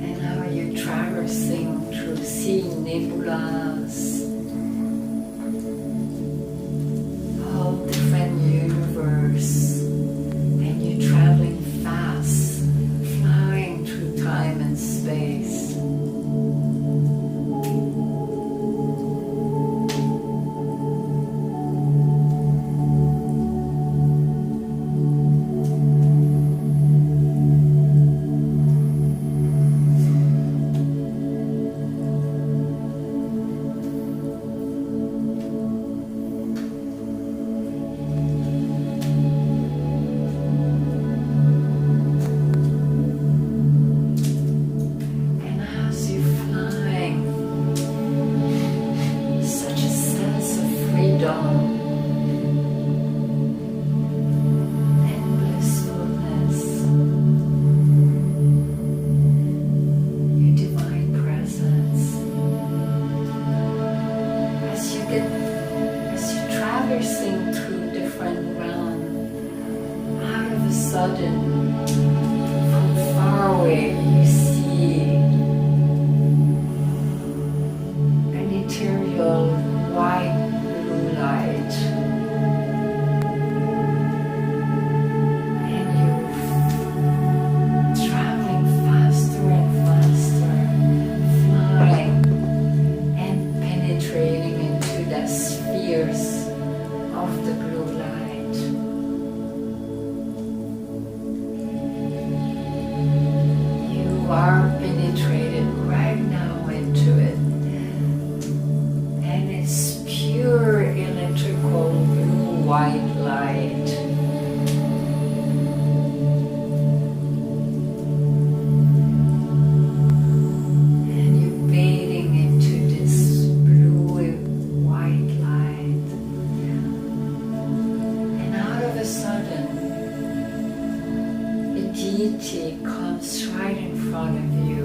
[SPEAKER 1] And now you're traversing through sea nebulas, all different universe, and you're traveling fast, flying through time and space. And as you're flying, such a sense of freedom and blissfulness. Your divine presence. As you're traversing through different realms, out of a sudden, from far away, you see an ethereal white blue light. And you're traveling faster and faster, flying and penetrating into the spheres of the blue light. You are penetrated right now into it, and it's pure electrical blue white light. And you're bathing into this blue white light, and out of a sudden, a deity comes right in front of you.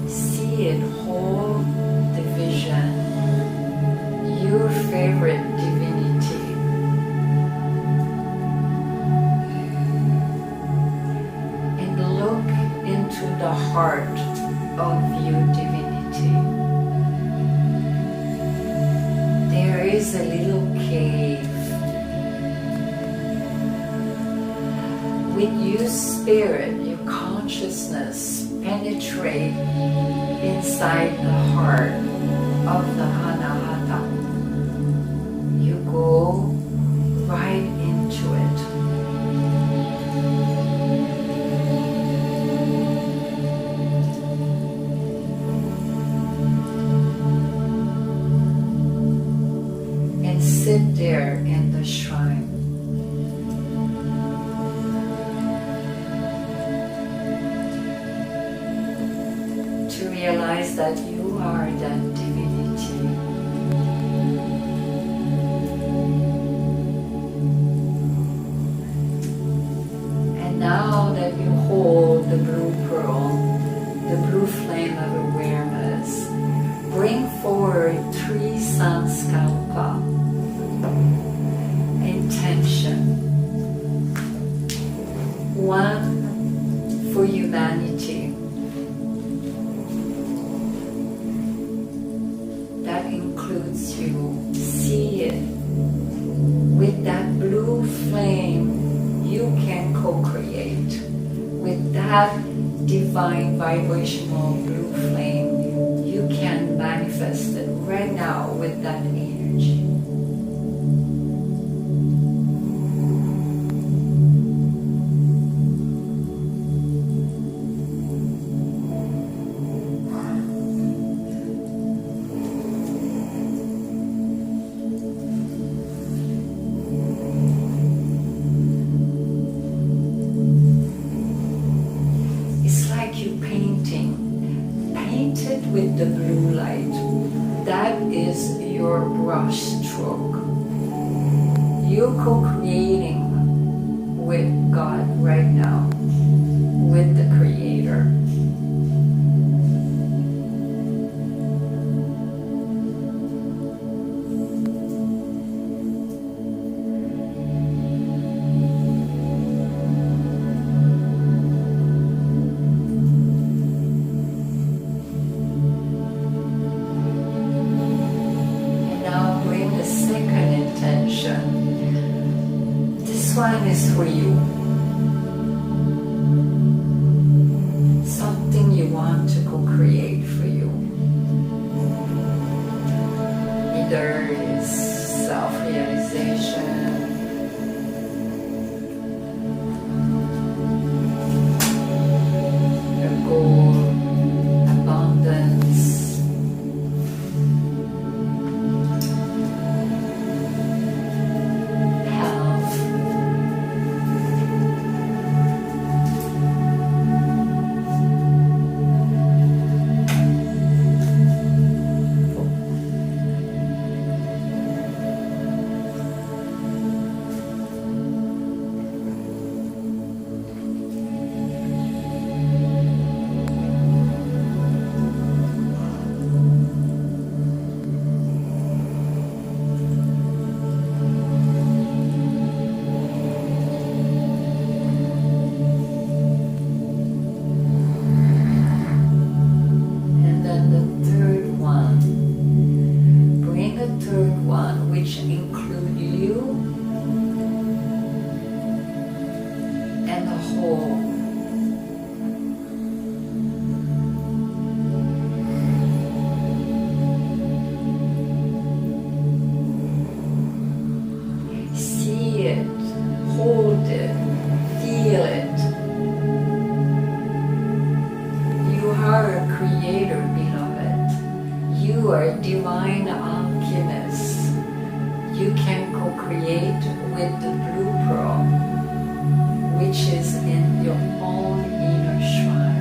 [SPEAKER 1] See it, hold the vision, your favorite divinity. And look into the heart of your divinity. There is a little cave with your spirit, your consciousness penetrate inside the heart of the Anahata. You go right into it. And sit there in the shrine. To realize that you are that divinity. And now that you hold the blue pearl, the blue flame of awareness, bring forward 3 sankalpa, intention. 1 for humanity. That includes you. See it. With that blue flame, you can co-create. With that divine vibrational blue flame, you can manifest it right now with that energy. With the blue light, that is your brush stroke. You're co-creating with God right now, with the Creator. This one is for you. Something you want to co-create for you. Either it's self-realization, a goal, abundance, divine alchemist. You can co-create with the blue pearl, which is in your own inner shrine.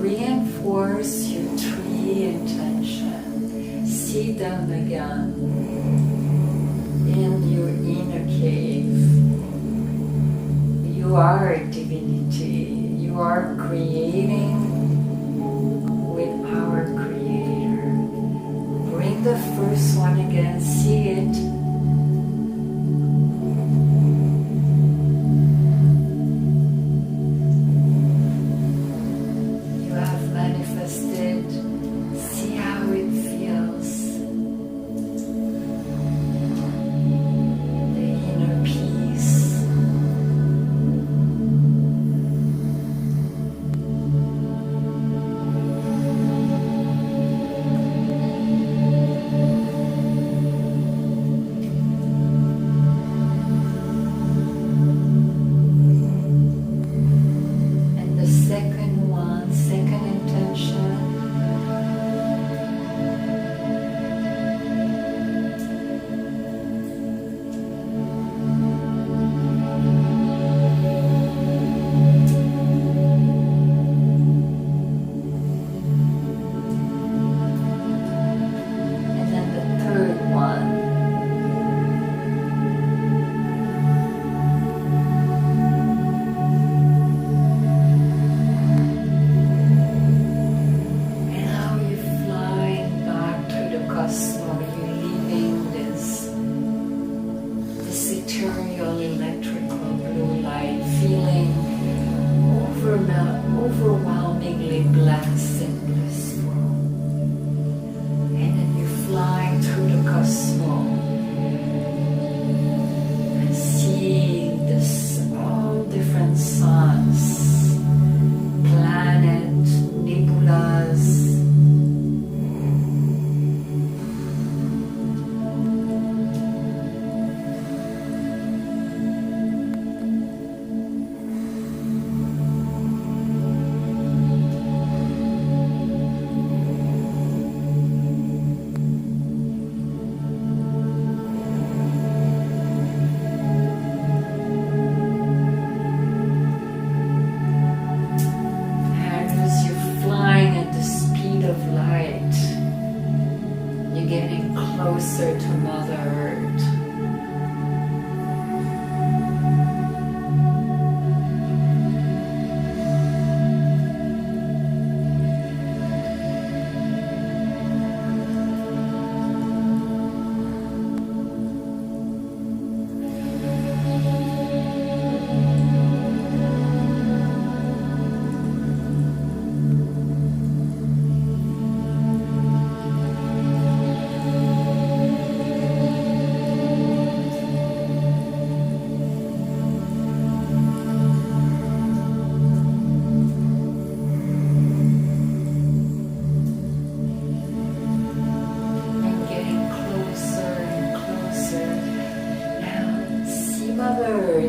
[SPEAKER 1] reinforce your tree intention. See them again in your inner cave. You are a divinity. You are creating with our Creator. Bring the first one again. See it. Overwhelmingly blessed and blissful. And then you fly through the cosmos and see this all different suns, planets, nebulas. Closer to Mother Earth.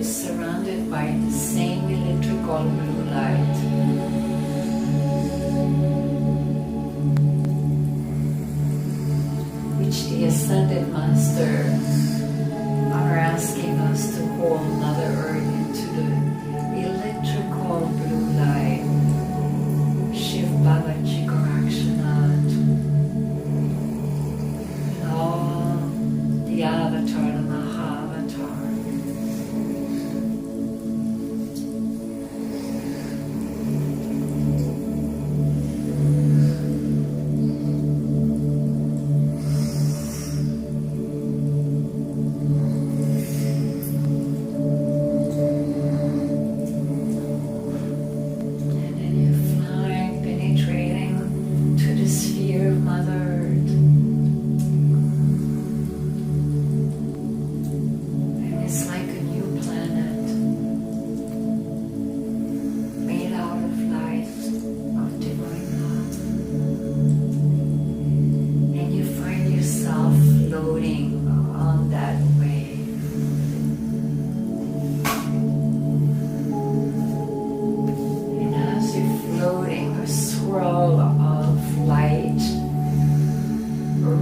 [SPEAKER 1] Surrounded by the same electrical blue light. Which the Ascended Masters are asking us to hold Mother Earth into the electrical blue light. Shiv Baba Chikorakshanat. And all the Avatar, the Mahavatar.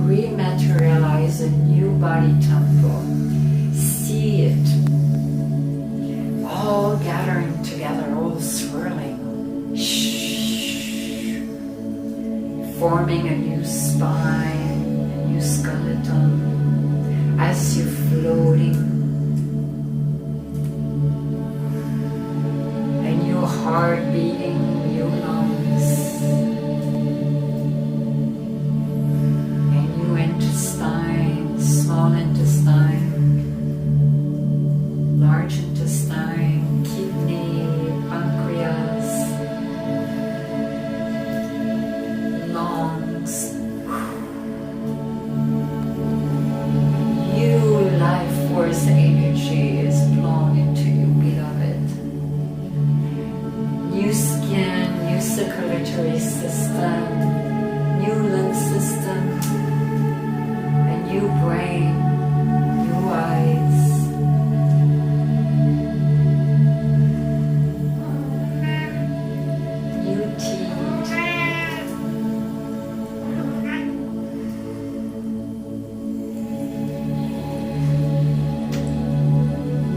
[SPEAKER 1] Rematerialize a new body temple. See it all gathering together, all swirling. Shh. forming a new spine, a new skeleton, as you're floating, and your heart beating, your lungs, and your intestine, small intestine, large intestine, kidney, pancreas, lungs. New life force energy is blown into you, beloved. New skin, new circulatory system, new lung system, a new brain, new eyes. New teeth,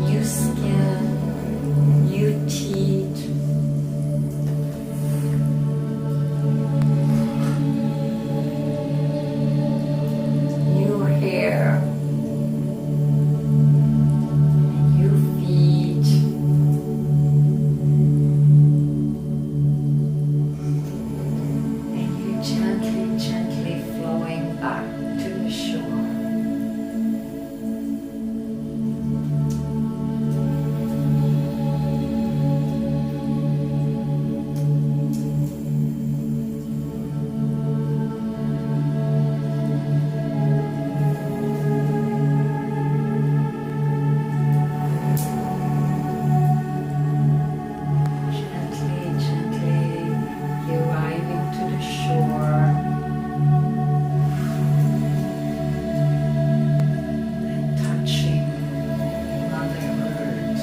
[SPEAKER 1] new skin, new teeth, new hair, new feet, and you gently, gently flowing back to the shore. Gently, gently, you're arriving to the shore and touching Mother Earth,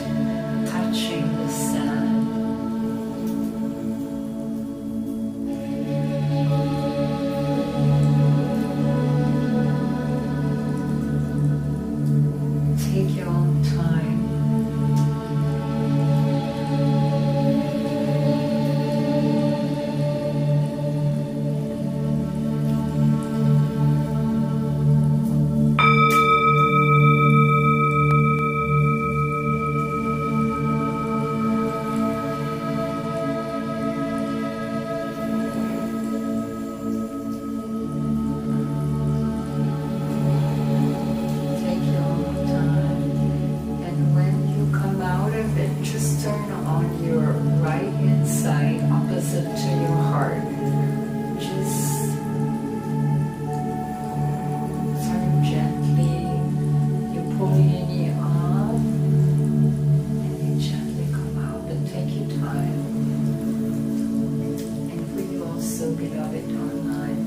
[SPEAKER 1] touching the sand. Take your own time. Take your own time. And when you come out of it, just turn on your right hand side opposite to your heart. Just turn gently. You pull your knee up and you gently come out, but take your time. And for you also, beloved online.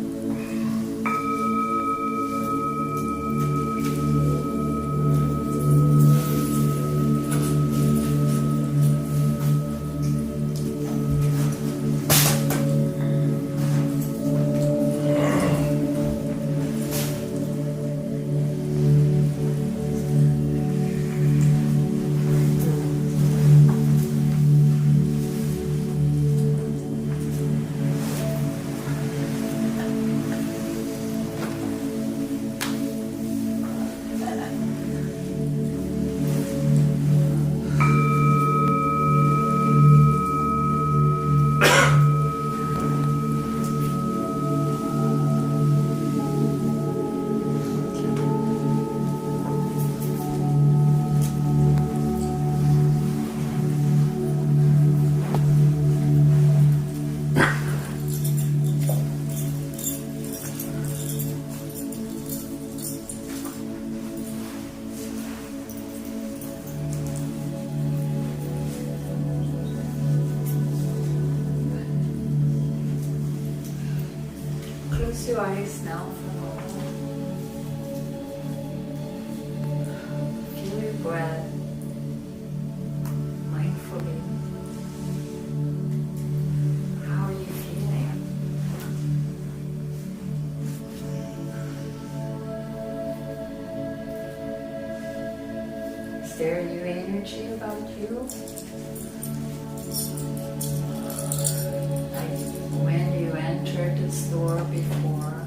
[SPEAKER 1] Close your eyes now for a moment. Feel your breath mindfully. How are you feeling? Is there a new energy about you? Like when you entered the store before.